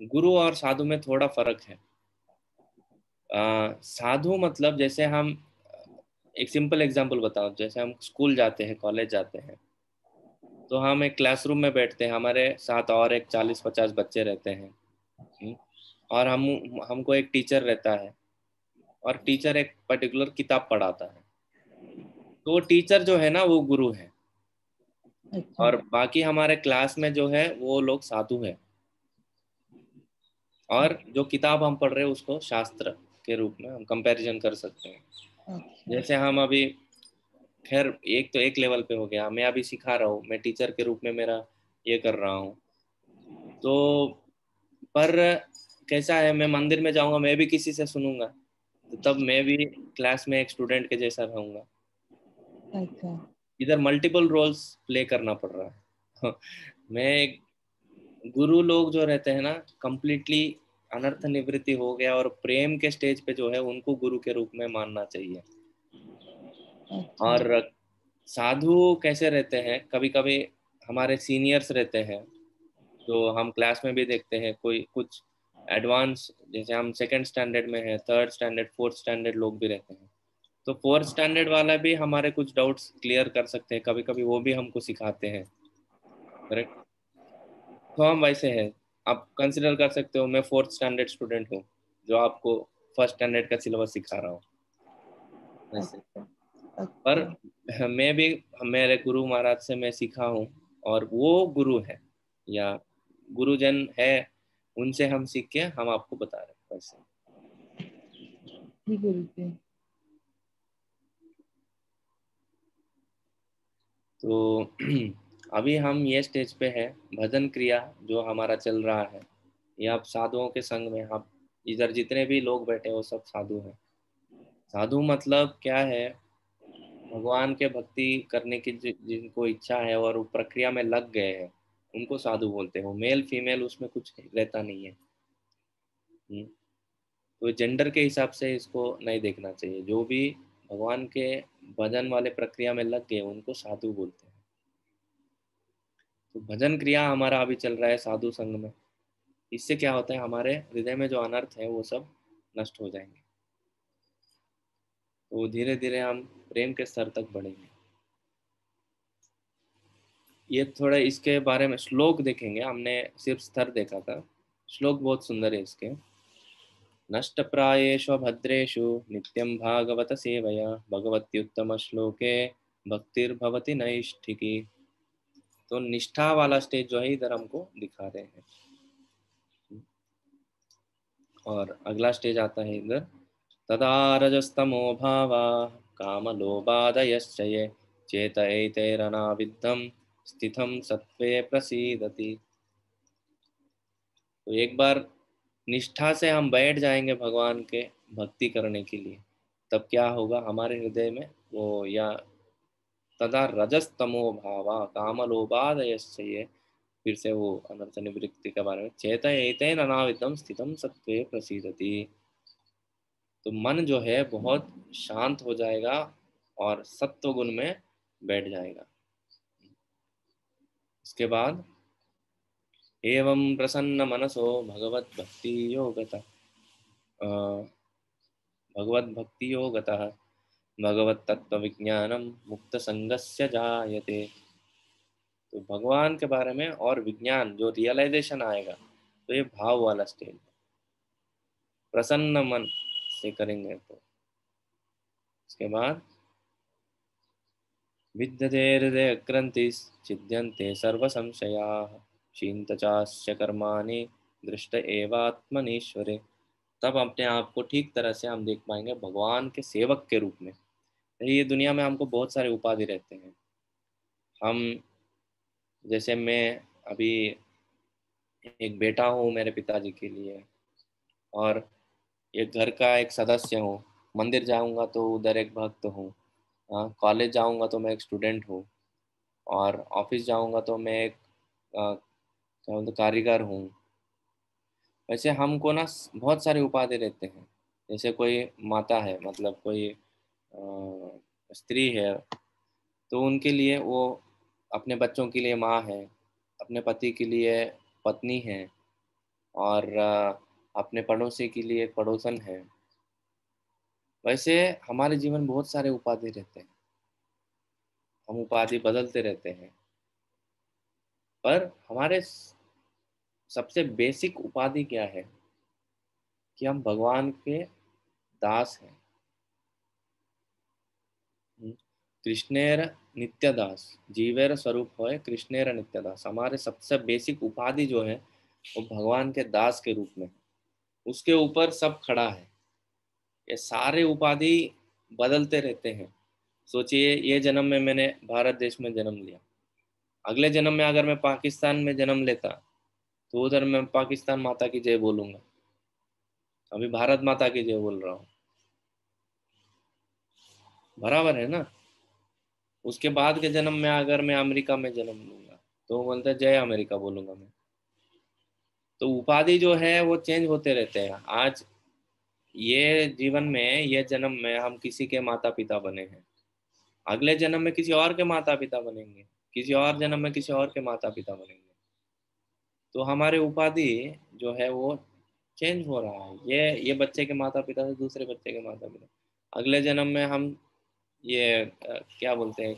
गुरु और साधु में थोड़ा फर्क है। साधु मतलब, जैसे हम एक सिंपल एग्जांपल बताओ, जैसे हम स्कूल जाते हैं, कॉलेज जाते हैं, तो हम एक क्लासरूम में बैठते हैं, हमारे साथ और एक 40-50 बच्चे रहते हैं। हम्म, और हमको एक टीचर रहता है, और टीचर एक पर्टिकुलर किताब पढ़ाता है। तो वो टीचर जो है ना वो गुरु है, अच्छा। और बाकी हमारे क्लास में जो है वो लोग साधु है, और जो किताब हम पढ़ रहे हैं उसको शास्त्र के रूप में हम कंपैरिजन कर सकते हैं। अच्छा। जैसे हम अभी, खैर एक तो एक लेवल पे हो गया, मैं अभी सिखा रहा हूँ, मैं टीचर के रूप में मेरा ये कर रहा हूँ। तो पर कैसा है, मैं मंदिर में जाऊंगा, मैं भी किसी से सुनूंगा, तो तब मैं भी क्लास में एक स्टूडेंट के जैसा रहूंगा। अच्छा। इधर मल्टीपल रोल्स प्ले करना पड़ रहा है। मैं, गुरु लोग जो रहते हैं ना, कंप्लीटली अनर्थ निवृत्ति हो गया, और प्रेम के स्टेज पे जो है उनको गुरु के रूप में मानना चाहिए। अच्छा। और साधु कैसे रहते हैं, कभी कभी हमारे सीनियर्स रहते हैं, जो हम क्लास में भी देखते हैं, कोई कुछ एडवांस, जैसे हम सेकंड स्टैंडर्ड में है, थर्ड स्टैंडर्ड, फोर्थ स्टैंडर्ड लोग भी रहते हैं, तो फोर्थ स्टैंडर्ड वाला भी हमारे कुछ डाउट्स क्लियर कर सकते हैं, कभी कभी वो भी हमको सिखाते हैं। करेक्ट। तो हम वैसे हैं, आप कंसिडर कर सकते हो मैं फोर्थ स्टैंडर्ड स्टूडेंट हूँ जो आपको फर्स्ट स्टैंडर्ड का सिलेबस सिखा रहा हूँ वैसे। अच्छा। पर अच्छा। मैं भी मेरे गुरु महाराज से मैं सीखा हूँ, और वो गुरु है या गुरुजन है, उनसे हम सीख के हम आपको बता रहे हैं वैसे। जी गुरु जी। तो अभी हम ये स्टेज पे है, भजन क्रिया जो हमारा चल रहा है, ये आप साधुओं के संग में, आप इधर जितने भी लोग बैठे हैं वो सब साधु हैं। साधु मतलब क्या है, भगवान के भक्ति करने की जिनको इच्छा है और वो प्रक्रिया में लग गए हैं, उनको साधु बोलते हैं। मेल फीमेल उसमें कुछ रहता नहीं है। हम्म, तो जेंडर के हिसाब से इसको नहीं देखना चाहिए। जो भी भगवान के भजन वाले प्रक्रिया में लग गए उनको साधु बोलते हैं। तो भजन क्रिया हमारा अभी चल रहा है साधु संग में। इससे क्या होता है, हमारे हृदय में जो अनर्थ है वो सब नष्ट हो जाएंगे। तो धीरे धीरे हम प्रेम के स्तर तक बढ़ेंगे। ये थोड़ा इसके बारे में श्लोक देखेंगे, हमने सिर्फ स्तर देखा था। श्लोक बहुत सुंदर है इसके। नष्टप्रायेषु भद्रेषु नित्यं भागवत सेवया भगवत्युत्तम श्लोके भक्तिर्भवति नैष्ठिकी। तो निष्ठा वाला स्टेज जो है इधर हमको दिखा रहे हैं। और अगला स्टेज आता है इधर, तदा रजस्तमो भावा कामलोभादयश्च ये चेत एतैरनाविद्धं स्थितं सत्त्वे प्रसीदति। तो एक बार निष्ठा से हम बैठ जाएंगे भगवान के भक्ति करने के लिए, तब क्या होगा हमारे हृदय में वो, या तदा रजस्तमो भावा कामलोभादयश्च ये, फिर से वो अनर्थ निवृत्ति के बारे में, चेत एतेन अनाविदम स्थितम सत्त्वे प्रसीदति। तो मन जो है बहुत शांत हो जाएगा और सत्व गुण में बैठ जाएगा। इसके बाद एवं प्रसन्न मनसो भगवत भक्ति योगता, भगवत भक्ति योगतः भगवत तत्व विज्ञानम मुक्त संगस्य जायते। तो भगवान के बारे में और विज्ञान जो रियलाइजेशन आएगा, तो ये भाव वाला स्टेज प्रसन्न मन से करेंगे। तो इसके बाद विद्यते हृदय ग्रंथि छिद्यन्ते सर्व संशयाः क्षीणतचास्य कर्माणि दृष्ट एवात्मनीश्वरे। तब अपने आप को ठीक तरह से हम देख पाएंगे भगवान के सेवक के रूप में। ये दुनिया में हमको बहुत सारे उपाधि रहते हैं। हम जैसे मैं अभी एक बेटा हूँ मेरे पिताजी के लिए, और एक घर का एक सदस्य हूँ। मंदिर जाऊँगा तो उधर एक भक्त हूँ। कॉलेज जाऊँगा तो मैं एक स्टूडेंट हूँ। और ऑफिस जाऊँगा तो मैं एक क्या बोलते कारीगर हूँ। वैसे हमको ना बहुत सारे उपाधि रहते हैं। जैसे कोई माता है, मतलब कोई स्त्री है, तो उनके लिए वो अपने बच्चों के लिए माँ है, अपने पति के लिए पत्नी है, और अपने पड़ोसी के लिए एक पड़ोसन है। वैसे हमारे जीवन में बहुत सारे उपाधि रहते हैं, हम उपाधि बदलते रहते हैं। पर हमारे सबसे बेसिक उपाधि क्या है, कि हम भगवान के दास हैं। कृष्णेर नित्यदास जीवेर स्वरूप होए कृष्णेर नित्यदास। हमारे सबसे बेसिक उपाधि जो है वो भगवान के दास के रूप में है। उसके ऊपर सब खड़ा है। ये सारे उपाधि बदलते रहते हैं। सोचिए, ये जन्म में मैंने भारत देश में जन्म लिया, अगले जन्म में अगर मैं पाकिस्तान में जन्म लेता तो उधर मैं पाकिस्तान माता की जय बोलूंगा। अभी भारत माता की जय बोल रहा हूँ, बराबर है ना। उसके बाद के जन्म में अगर मैं अमेरिका में जन्म लूंगा तो वो बोलता है जय अमेरिका बोलूंगा मैं। तो उपाधि जो है वो चेंज होते रहते हैं। आज ये जीवन में, ये जन्म में हम किसी के माता पिता बने हैं, अगले जन्म में किसी और के माता पिता बनेंगे, किसी और जन्म में किसी और के माता पिता बनेंगे। तो हमारे उपाधि जो है वो चेंज हो रहा है। ये बच्चे के माता पिता से दूसरे बच्चे के माता पिता, अगले जन्म में हम ये क्या बोलते हैं,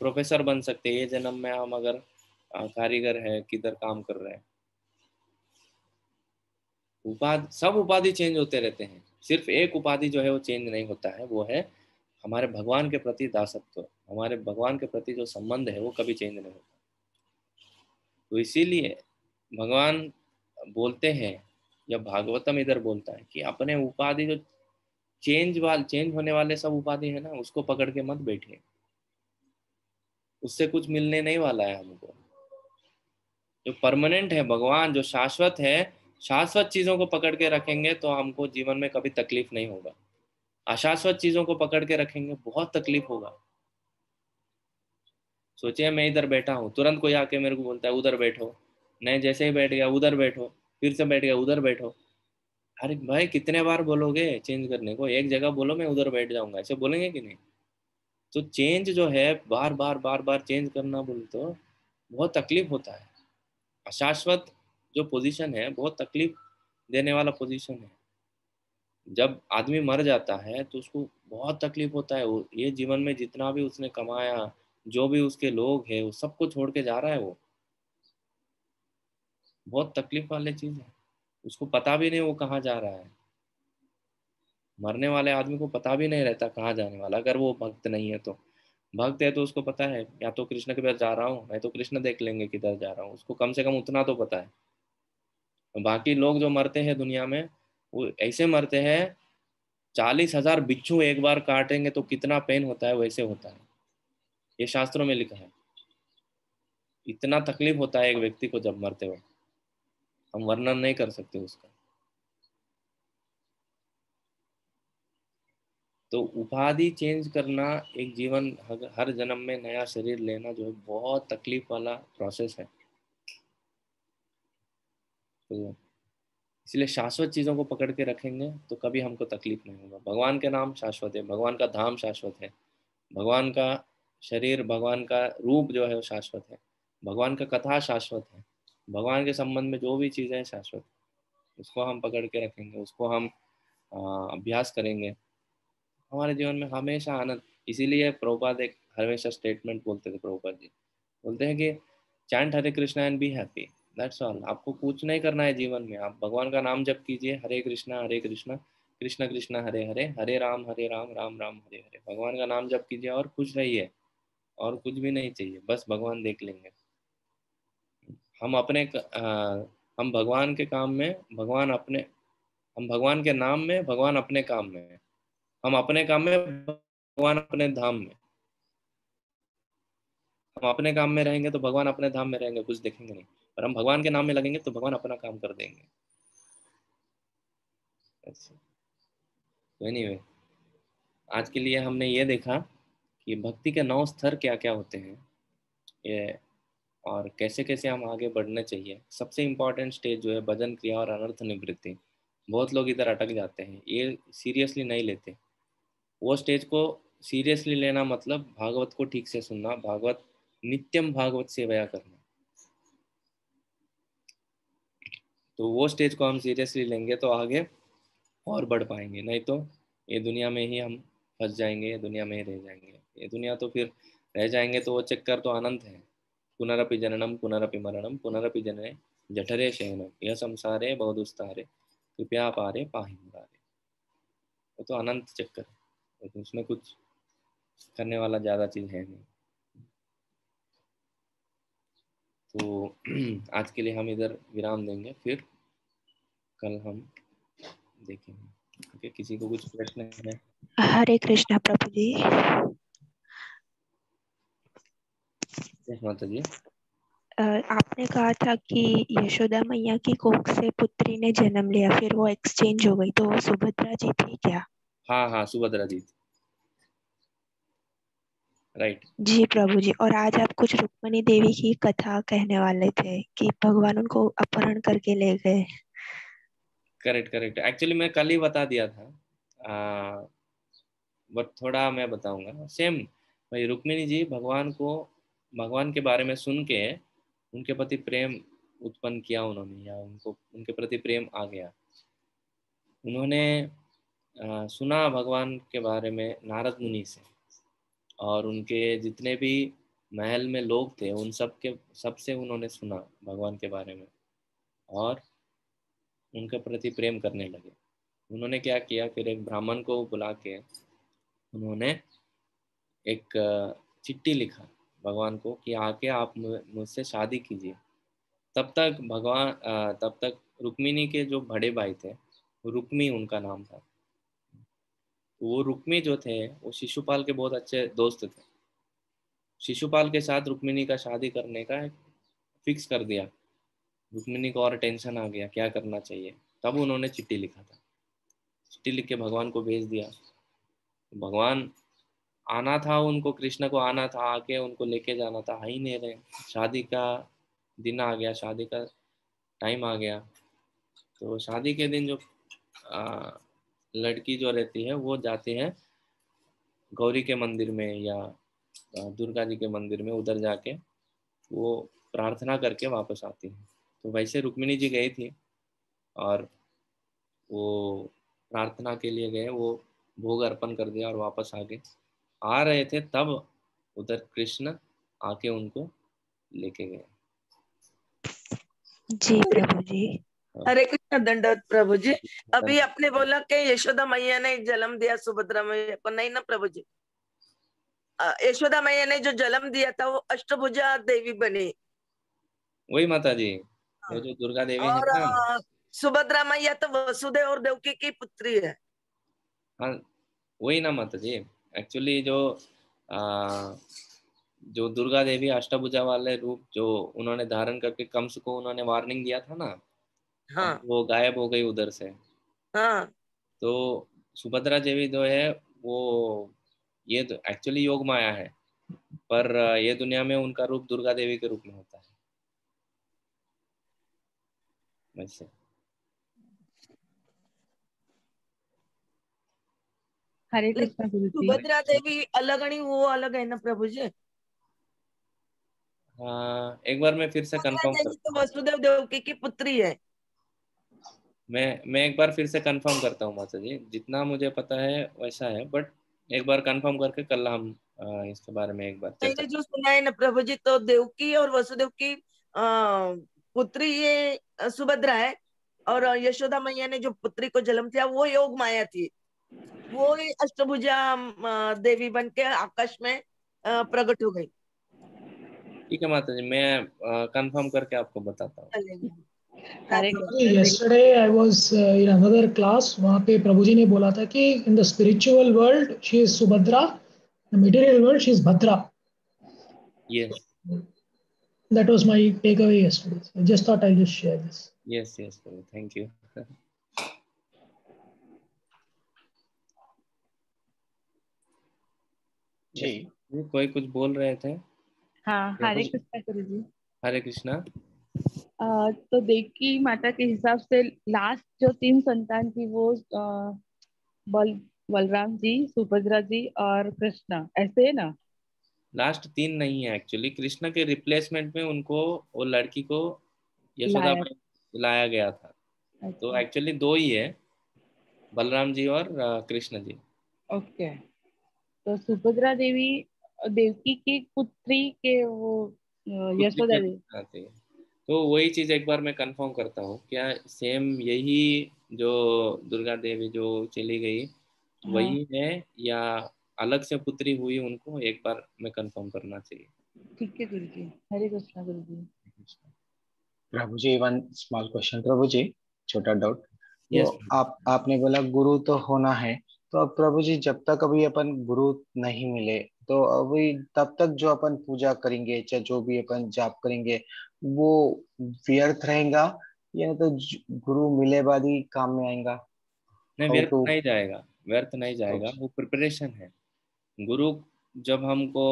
प्रोफेसर बन सकते हैं। ये जन्म में हम अगर कारीगर है, किधर काम कर रहे हैं। उपाधि, सब उपाधि चेंज होते रहते हैं, सिर्फ एक उपाधि जो है वो चेंज नहीं होता है, वो है हमारे भगवान के प्रति दासत्व। हमारे भगवान के प्रति जो संबंध है वो कभी चेंज नहीं होता। तो इसीलिए भगवान बोलते हैं, या भागवतम इधर बोलता है कि अपने उपाधि जो चेंज होने वाले सब उपाधि है ना, उसको पकड़ के मत बैठिए, उससे कुछ मिलने नहीं वाला है हमको। जो परमानेंट है भगवान, जो शाश्वत है, शाश्वत चीजों को पकड़ के रखेंगे तो हमको जीवन में कभी तकलीफ नहीं होगा। अशाश्वत चीजों को पकड़ के रखेंगे बहुत तकलीफ होगा। सोचिए मैं इधर बैठा हूँ, तुरंत कोई आके मेरे को बोलता है उधर बैठो, नहीं जैसे ही बैठ गया उधर बैठो, फिर से बैठ गया उधर बैठो। अरे भाई कितने बार बोलोगे चेंज करने को, एक जगह बोलो मैं उधर बैठ जाऊंगा, ऐसे बोलेंगे कि नहीं। तो चेंज जो है, बार बार बार बार चेंज करना बोले तो बहुत तकलीफ होता है। अशाश्वत जो पोजीशन है बहुत तकलीफ देने वाला पोजीशन है। जब आदमी मर जाता है तो उसको बहुत तकलीफ होता है। वो ये जीवन में जितना भी उसने कमाया, जो भी उसके लोग हैं, वो सबको छोड़ के जा रहा है वो। बहुत तकलीफ वाली चीज है। उसको पता भी नहीं वो कहाँ जा रहा है। मरने वाले आदमी को पता भी नहीं रहता कहाँ जाने वाला, अगर वो भक्त नहीं है तो। भक्त है तो उसको पता है, या तो कृष्ण के पास जा रहा हूँ, नहीं तो कृष्ण देख लेंगे किधर जा रहा हूँ, उसको कम से कम उतना तो पता है। बाकी लोग जो मरते हैं दुनिया में, वो ऐसे मरते हैं, 40,000 बिच्छू एक बार काटेंगे तो कितना पेन होता है वैसे होता है। ये शास्त्रों में लिखा है। इतना तकलीफ होता है एक व्यक्ति को जब मरते वक्त, हम वर्णन नहीं कर सकते उसका। तो उपाधि चेंज करना, एक जीवन, हर जन्म में नया शरीर लेना जो है बहुत तकलीफ वाला प्रोसेस है। तो इसलिए शाश्वत चीज़ों को पकड़ के रखेंगे तो कभी हमको तकलीफ नहीं होगा। भगवान के नाम शाश्वत है, भगवान का धाम शाश्वत है, भगवान का शरीर, भगवान का रूप जो है वो शाश्वत है, भगवान का कथा शाश्वत है। भगवान के संबंध में जो भी चीज़ें हैं शाश्वत, उसको हम पकड़ के रखेंगे, उसको हम अभ्यास करेंगे, हमारे जीवन में हमेशा आनंद। इसीलिए प्रभुपाद एक हमेशा स्टेटमेंट बोलते थे, प्रभुपाद जी बोलते हैं कि chant Hare Krishna and be happy, that's all. आपको कुछ नहीं करना है जीवन में, आप भगवान का नाम जप कीजिए, हरे कृष्णा कृष्ण कृष्ण हरे हरे, हरे राम राम राम हरे हरे। भगवान का नाम जप कीजिए और खुश रहिए, और कुछ भी नहीं चाहिए, बस भगवान देख लेंगे। हम अपने हम भगवान के काम में, भगवान अपने, हम भगवान के नाम में, भगवान अपने काम में, हम अपने काम में, भगवान अपने धाम में। हम अपने काम में रहेंगे तो भगवान अपने धाम में रहेंगे, कुछ देखेंगे नहीं। और हम भगवान के नाम में लगेंगे तो भगवान अपना काम कर देंगे। तो एनीवे, आज के लिए हमने ये देखा कि भक्ति के 9 स्तर क्या क्या होते हैं, ये, और कैसे कैसे हम आगे बढ़ना चाहिए। सबसे इम्पोर्टेंट स्टेज जो है भजन क्रिया और अनर्थ निवृत्ति। बहुत लोग इधर अटक जाते हैं, ये सीरियसली नहीं लेते। वो स्टेज को सीरियसली लेना मतलब भागवत को ठीक से सुनना, भागवत, नित्यम भागवत सेवया करना। तो वो स्टेज को हम सीरियसली लेंगे तो आगे और बढ़ पाएंगे, नहीं तो ये दुनिया में ही हम फंस जाएंगे, ये दुनिया में ही रह जाएंगे। ये दुनिया तो फिर रह जाएंगे तो वो चक्कर तो अनंत है। पुनरपि जननम पुनरपि मरणम पुनरपि जनने जठरे शयनम यह संसारे बहुदुस्तारे कृपया पारे पाहि मुरारे। वो तो अनंत चक्कर है, तो उसमें कुछ करने वाला ज़्यादा चीज़ है नहीं। तो आज के लिए हम इधर विराम देंगे, फिर कल हम देखेंगे। ओके, किसी को कुछ प्रश्न है? हरे कृष्णा प्रभु जी। जय माता जी। आपने कहा था कि यशोदा मैया की कोख से पुत्री ने जन्म लिया, फिर वो एक्सचेंज हो गई, तो वो सुभद्रा जी थी क्या? हाँ हाँ, सुभद्रा जी, राइट। जी प्रभु जी। और आज आप कुछ रुक्मणी देवी की कथा कहने वाले थे कि भगवान उनको अपहरण करके ले गए। करेक्ट करेक्ट, एक्चुअली मैं कल ही बता दिया था, बट थोड़ा मैं बताऊंगा सेम। भाई रुक्मिणी जी भगवान को, भगवान के बारे में सुन के उनके प्रति प्रेम उत्पन्न किया उन्होंने, या उनको उनके प्रति प्रेम आ गया। उन्होंने सुना भगवान के बारे में नारद मुनि से, और उनके जितने भी महल में लोग थे उन सबसे उन्होंने सुना भगवान के बारे में, और उनके प्रति प्रेम करने लगे। उन्होंने क्या किया, फिर एक ब्राह्मण को बुला के उन्होंने एक चिट्ठी लिखा भगवान को कि आके आप मुझसे शादी कीजिए। तब तक रुक्मिणी के जो बड़े भाई थे, रुक्मी उनका नाम था, तो वो रुक्मी जो थे वो शिशुपाल के बहुत अच्छे दोस्त थे। शिशुपाल के साथ रुक्मिणी का शादी करने का फिक्स कर दिया। रुक्मिणी को और टेंशन आ गया क्या करना चाहिए, तब उन्होंने चिट्ठी लिखा था। चिट्ठी लिख के भगवान को भेज दिया। भगवान आना था उनको, कृष्ण को आना था, आके उनको लेके जाना था, आ ही नहीं रहे। शादी का दिन आ गया, शादी का टाइम आ गया। तो शादी के दिन जो लड़की जो रहती है वो जाती है गौरी के मंदिर में या दुर्गा जी के मंदिर में, उधर जाके वो प्रार्थना करके वापस आती है। तो वैसे रुक्मिणी जी गई थी और वो प्रार्थना के लिए गए, वो भोग अर्पण कर दिया और वापस आ गए। आ रहे थे तब उधर कृष्ण आके उनको लेके गए। जी प्रभु जी। हरे कृष्ण, दंडवत प्रभु जी। अभी आपने बोला कि यशोदा मैया ने जन्म दिया सुभद्रा मैया को, नहीं ना प्रभु जी? यशोदा मैया ने जो जन्म दिया था वो अष्टभुजा देवी बनी। वही माता जी, वो जो दुर्गा देवी है और ना। सुभद्रा मैया तो वसुदेव और देवकी की पुत्री है। हाँ, वही ना माता जी। एक्चुअली आ, जो दुर्गा देवी अष्टभुजा वाले रूप जो उन्होंने धारण करके कंस को उन्होंने वार्निंग दिया था ना, और हाँ वो गायब हो गई उधर से। हाँ। तो सुभद्रा देवी जो है वो, ये तो एक्चुअली योग माया है, पर ये दुनिया में उनका रूप दुर्गा देवी के रूप में होता है वैसे। हरे कृष्णा गुरु जी। सुभद्रा देवी अलग नहीं, वो अलग है ना प्रभु जी? हाँ, एक बार मैं फिर से सुभद्रा कंफर्म देवी करता तो हूँ। वसुदेव देवकी की पुत्री है। मैं एक बार फिर से कंफर्म करता हूँ माता जी, जितना मुझे पता है वैसा है, बट एक बार कंफर्म करके कल हम इसके बारे में एक बार चर्चा। मैंने जो सुना है ना प्रभु जी, तो देवकी और वसुदेव की पुत्री ये सुभद्रा है। और यशोदा मैया ने जो पुत्री को जन्म दिया वो योग माया थी। वो ही अष्टभुजा देवी बन के आकाश में प्रकट हो गई। ठीक है माता जी, मैं कंफर्म करके आपको बताता हूँ। हरे yesterday I was in another class. वहाँ पे प्रभु जी ने बोला था कि in the spiritual world she is Subhadra, in the material world she is Bhadra. Yes That was my takeaway yesterday. So I just thought I'll just share this. Yes yes, thank you. जी कोई कुछ बोल रहे थे? हाँ, हरे कृष्णा गुरु जी। हरे कृष्णा। तो देवकी माता के हिसाब से लास्ट जो 3 संतान थी वो बल बलराम जी, सुभद्रा जी और कृष्णा, ऐसे है ना? लास्ट 3 नहीं है एक्चुअली, कृष्ण के रिप्लेसमेंट में उनको वो लड़की को यशोदा लाया। में लाया गया था। तो अच्छा, एक्चुअली 2 ही है, बलराम जी और कृष्ण जी। ओके। तो सुभद्रा देवी देवकी की पुत्री के वो पुत्री यशोदा के देवी। आते हैं। तो वही चीज एक बार मैं कंफर्म करता हूँ, क्या सेम यही जो दुर्गा देवी जो चली गई हाँ, वही है, या अलग से पुत्री हुई, उनको एक बार मैं कंफर्म करना चाहिए। ठीक है गुरु जी। हरे कृष्णा गुरु जी। प्रभु जी, वन स्मॉल क्वेश्चन प्रभु जी, छोटा डाउट। वो यस। आपने बोला गुरु तो होना है, तो अब प्रभु जी जब तक अभी अपन गुरु नहीं मिले तो अभी तब तक जो अपन पूजा करेंगे चाहे जो भी अपन जाप करेंगे वो व्यर्थ रहेगा, या तो गुरु मिले बाद ही काम में आएगा? नहीं, हाउ व्यर्थ टू? नहीं जाएगा, व्यर्थ नहीं जाएगा, वो प्रिपरेशन है। गुरु जब हमको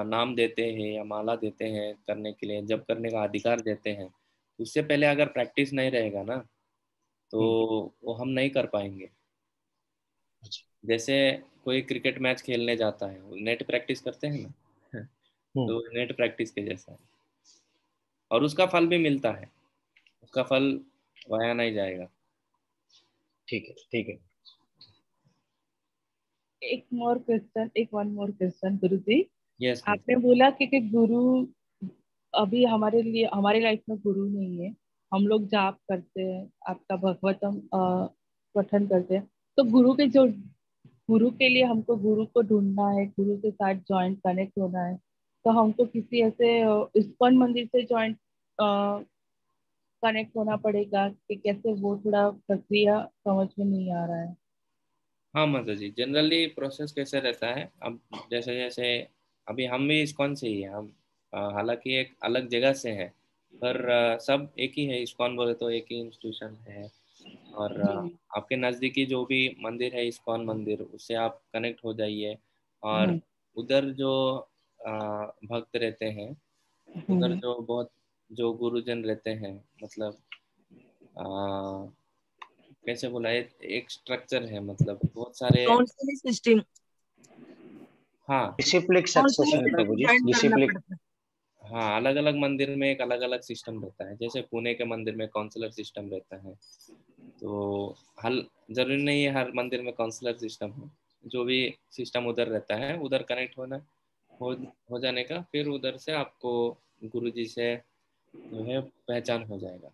नाम देते हैं या माला देते हैं करने के लिए, जब करने का अधिकार देते हैं, उससे पहले अगर प्रैक्टिस नहीं रहेगा ना तो वो हम नहीं कर पाएंगे। जैसे कोई क्रिकेट मैच खेलने जाता है, नेट प्रैक्टिस करते हैं ना तो नेट प्रैक्टिस के जैसा है, और उसका फल भी मिलता है, उसका फल वाया नहीं जाएगा। ठीक है ठीक है। एक मोर क्वेश्चन, एक वन मोर क्वेश्चन गुरु जी। Yes ma'am. आपने बोला कि गुरु अभी हमारे लिए, हमारे लाइफ में गुरु नहीं है। हम लोग जाप करते हैं, आपका भगवतम पठन करते हैं। तो गुरु के लिए हमको गुरु को ढूंढना है, गुरु के साथ ज्वाइंट कनेक्ट होना है। तो हमको किसी ऐसे इस्कॉन मंदिर से ज्वाइंट कनेक्ट होना पड़ेगा कि कैसे, वो थोड़ा प्रक्रिया समझ में नहीं आ रहा है। हाँ माता जी, जनरली प्रोसेस कैसे रहता है, अब जैसे जैसे अभी हम भी इस्कॉन से ही है, हम हालांकि एक अलग जगह से हैं, पर सब एक ही है। इस्कॉन बोले तो एक ही इंस्टीट्यूशन है। और जी। आपके नज़दीकी जो भी मंदिर है, इस्कॉन मंदिर, उससे आप कनेक्ट हो जाइए। और हम्म। उधर जो भक्त रहते हैं, उधर हम्म। जो बहुत जो गुरुजन रहते हैं, मतलब कैसे बोला, एक स्ट्रक्चर है, मतलब बहुत सारे। काउंसलिंग सिस्टम, हाँ। डिसिप्लिक काउंसलिंग सक्सेशन अलग प्रभु सिस्टम जी, ज्वाइन करना डिसिप्लिक। पड़ता है। हाँ, अलग अलग मंदिर में एक अलग अलग सिस्टम रहता है। जैसे पुणे के मंदिर में काउंसलर सिस्टम रहता है। तो हल जरूरी नहीं है हर मंदिर में काउंसलर सिस्टम हो। जो भी सिस्टम उधर रहता है, उधर कनेक्ट होना हो हो जाने का, फिर उधर से आपको गुरुजी से जो है पहचान हो जाएगा।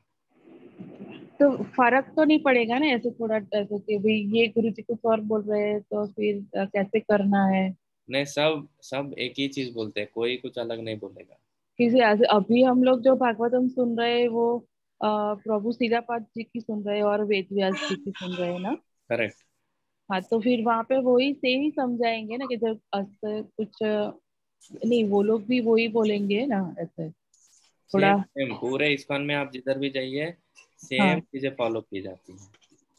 तो फर्क तो नहीं पड़ेगा ना ऐसे थोड़ा, ऐसे कि भाई ये गुरु जी कुछ और बोल रहे हैं तो फिर कैसे करना है? नहीं, सब सब एक ही चीज बोलते हैं, कोई कुछ अलग नहीं बोलेगा। किसी ऐसे, अभी हम लोग जो भागवतम सुन रहे हैं वो प्रभु सीतापाद जी की सुन रहे हैं और वेद व्यास जी की सुन रहे हैं ना। करेक्ट। हाँ, तो फिर वहां पे वही सेम ही समझाएंगे ना कि जब ऐसे कुछ नहीं, वो लोग भी वही बोलेंगे ना ऐसे सेम थोड़ा। सेम पूरे इस्कॉन में आप जिधर भी जाइए, सेम हाँ। चीजें फॉलो की जाती हैं।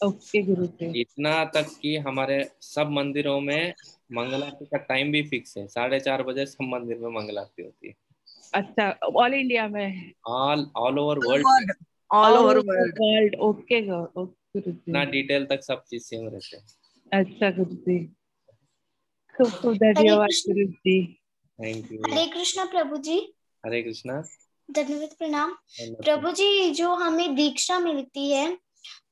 ओके गुरु जी। इतना तक कि हमारे सब मंदिरों में मंगल आरती का टाइम भी फिक्स है, 4:30 बजे सब मंदिर में मंगल आरती होती है। अच्छा, ऑल इंडिया में? ऑल ऑल ओवर वर्ल्ड में। All all over over world. World. Okay गुरु इतना जी। डिटेल तक सब चीज सेम रहते हैं। अच्छा गुरु जी, खूब खूब हरे धन्यवाद कृष्ण। गुरु जी। Thank you. हरे कृष्ण प्रभु जी। हरे कृष्णा। धन्यवाद, प्रणाम। धन्यवाद। प्रभु जी, जो हमें दीक्षा मिलती है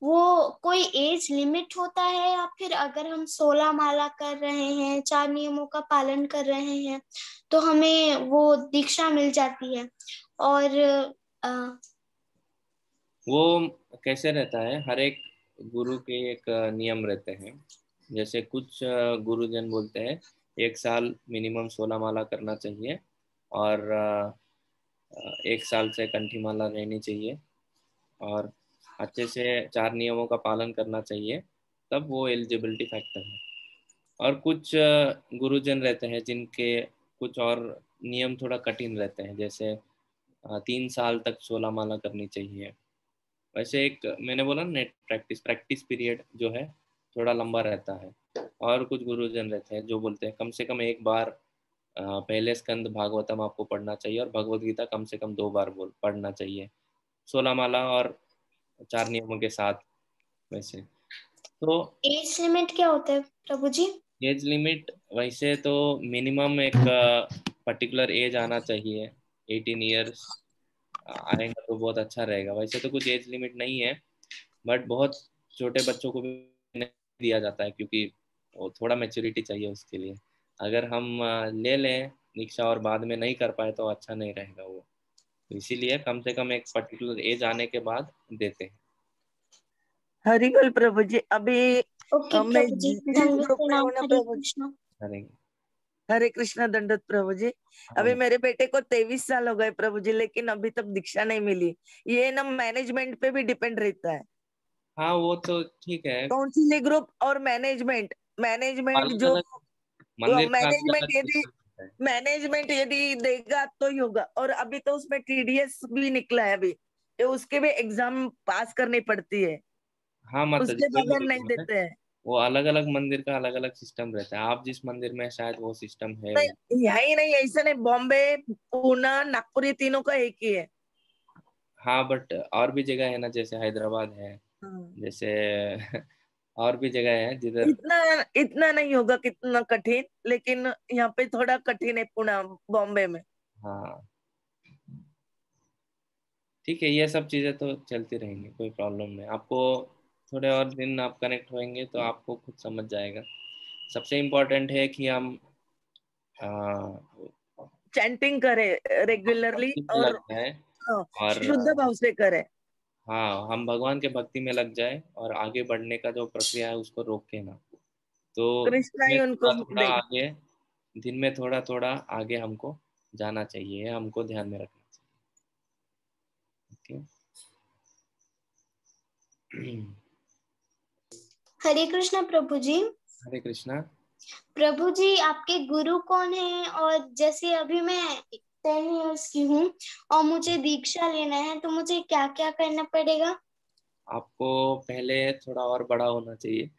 वो कोई एज लिमिट होता है, या फिर अगर हम 16 माला कर रहे हैं, 4 नियमों का पालन कर रहे हैं, तो हमें वो दीक्षा मिल जाती है? और अ, वो कैसे रहता है, हर एक गुरु के एक नियम रहते हैं। जैसे कुछ गुरुजन बोलते हैं 1 साल मिनिमम 16 माला करना चाहिए, और 1 साल से कंठी माला रहनी चाहिए, और अच्छे से 4 नियमों का पालन करना चाहिए, तब वो एलिजिबिलिटी फैक्टर है। और कुछ गुरुजन रहते हैं जिनके कुछ और नियम थोड़ा कठिन रहते हैं, जैसे 3 साल तक 16 माला करनी चाहिए। वैसे एक मैंने बोला नेट प्रैक्टिस प्रैक्टिस पीरियड जो है थोड़ा लंबा रहता है। और कुछ गुरुजन रहते हैं जो बोलते हैं कम से कम एक बार पहले स्कंद भागवतम आपको पढ़ना चाहिए, और भगवत गीता कम से कम 2 बार बोल पढ़ना चाहिए, 16 माला और 4 नियमों के साथ। वैसे तो एज लिमिट क्या होता है प्रभु जी? एज लिमिट वैसे तो मिनिमम एक पर्टिकुलर एज आना चाहिए, 18 ईयर्स आएगा तो बहुत अच्छा रहेगा। वैसे तो कुछ एज लिमिट नहीं है, बट बहुत छोटे बच्चों को भी नहीं दिया जाता है, क्योंकि वो थोड़ा मैच्योरिटी चाहिए उसके लिए। अगर हम ले लें दीक्षा और बाद में नहीं कर पाए तो अच्छा नहीं रहेगा वो। तो इसीलिए कम से कम एक पर्टिकुलर एज आने के बाद देते हैं। हरिबोल प्रभु जी। अभी ओके मैं प्रभु जी, जिस धन्यवाद, ग्रुप में प्रणाम। हूँ ना हरे प्रभु, कृष्ण। अरे। हरे कृष्णा दंडोत प्रभु जी। हाँ अभी मेरे बेटे को 23 साल हो गए प्रभु जी, लेकिन अभी तक दीक्षा नहीं मिली। ये ना मैनेजमेंट पे भी डिपेंड रहता है, हाँ, वो तो ठीक है। काउंसिलिंग ग्रुप और मैनेजमेंट। मैनेजमेंट अलग जो अलग मंदिर का अलग मैनेजमेंट अलग यदि सिस्टम होता है। मैनेजमेंट यदि देगा तो ही होगा। और अभी तो उसमें टीडीएस भी निकला है अभी, ये उसके भी एग्जाम पास करनी पड़ती है, हाँ माता जी, उसके वही बगैर बोल नहीं रहा हूँ मैं। देते हैं। वो अलग अलग मंदिर का अलग अलग सिस्टम रहता है, आप जिस मंदिर में हैं, शायद वो सिस्टम है। नहीं, यही नहीं, ऐसा नहीं, बॉम्बे, पूना, नागपुर, ये तीनों का एक ही है। हाँ, बट और भी जगह है ना, जैसे हैदराबाद है, हाँ। जैसे और भी जगह है जिधर। इतना इतना नहीं होगा कितना कठिन, लेकिन यहाँ पे थोड़ा कठिन है, पुणे, बॉम्बे में। हाँ, ठीक है, ये सब चीज़ें तो चलती रहेंगी, कोई प्रॉब्लम नहीं। आपको थोड़े और दिन आप कनेक्ट होंगे तो आपको खुद समझ जाएगा। सबसे इम्पोर्टेंट है कि हम चैंटिंग करें रेगुलरली भक्ति में और लग जाए और शुद्ध भाव से करें। हाँ, हम भगवान के भक्ति में लग जाए और आगे बढ़ने का जो प्रक्रिया है उसको रोके ना। तो कृष्णा ही दिन में उनको थोड़ा थोड़ा दे। आगे, दिन में थोड़ा थोड़ा आगे हमको जाना चाहिए, हमको ध्यान में रखना चाहिए। ओके। हरे कृष्णा प्रभु जी। हरे कृष्णा। प्रभु जी आपके गुरु कौन है? और जैसे अभी मैं 10 इयर्स की हूँ और मुझे दीक्षा लेना है तो मुझे क्या क्या करना पड़ेगा? आपको पहले थोड़ा और बड़ा होना चाहिए।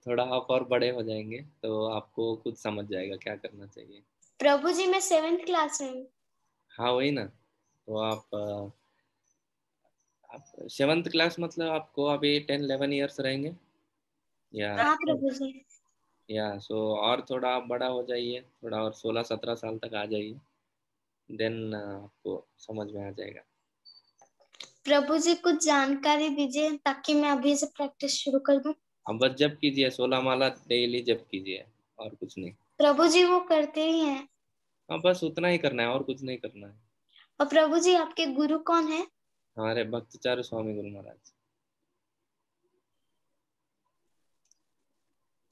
थोड़ा आप और बड़े हो जाएंगे तो आपको खुद समझ जाएगा क्या करना चाहिए। प्रभु जी मैं 7th क्लास में हूँ। हाँ वही ना, तो आप 7th क्लास मतलब आपको अभी 10-11 ईयर्स रहेंगे या हाँ प्रभु जी। सो और थोड़ा आप बड़ा हो जाइए, थोड़ा और 16-17 साल तक आ जाइए, देन आपको समझ में आ जाएगा। प्रभु जी कुछ जानकारी दीजिए ताकि मैं अभी से प्रैक्टिस शुरू कर दूं। अब बस जप कीजिए, 16 माला डेली जप कीजिए और कुछ नहीं। प्रभु जी वो करते ही हैं। हाँ बस उतना ही करना है और कुछ नहीं करना है। और प्रभु जी आपके गुरु कौन है? हमारे भक्तचार्य स्वामी गुरु महाराज।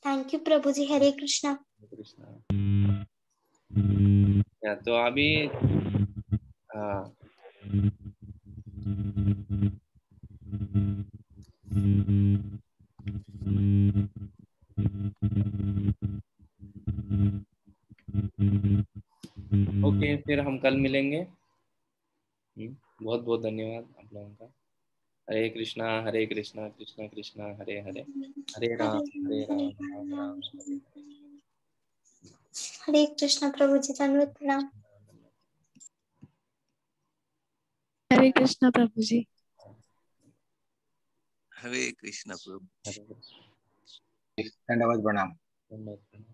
थैंक यू प्रभु जी। हरे कृष्णा। कृष्णा। या तो अभी हाँ ओके, फिर हम कल मिलेंगे। बहुत बहुत धन्यवाद आप लोगों का। हरे कृष्णा कृष्णा कृष्णा हरे हरे, हरे राम राम राम हरे हरे। हरे कृष्णा प्रभु जी। धन्यवाद प्रणाम। हरे कृष्णा प्रभु जी। हरे कृष्णा प्रभु। हरे कृष्णा। धन्यवाद प्रणाम। धन्यवाद।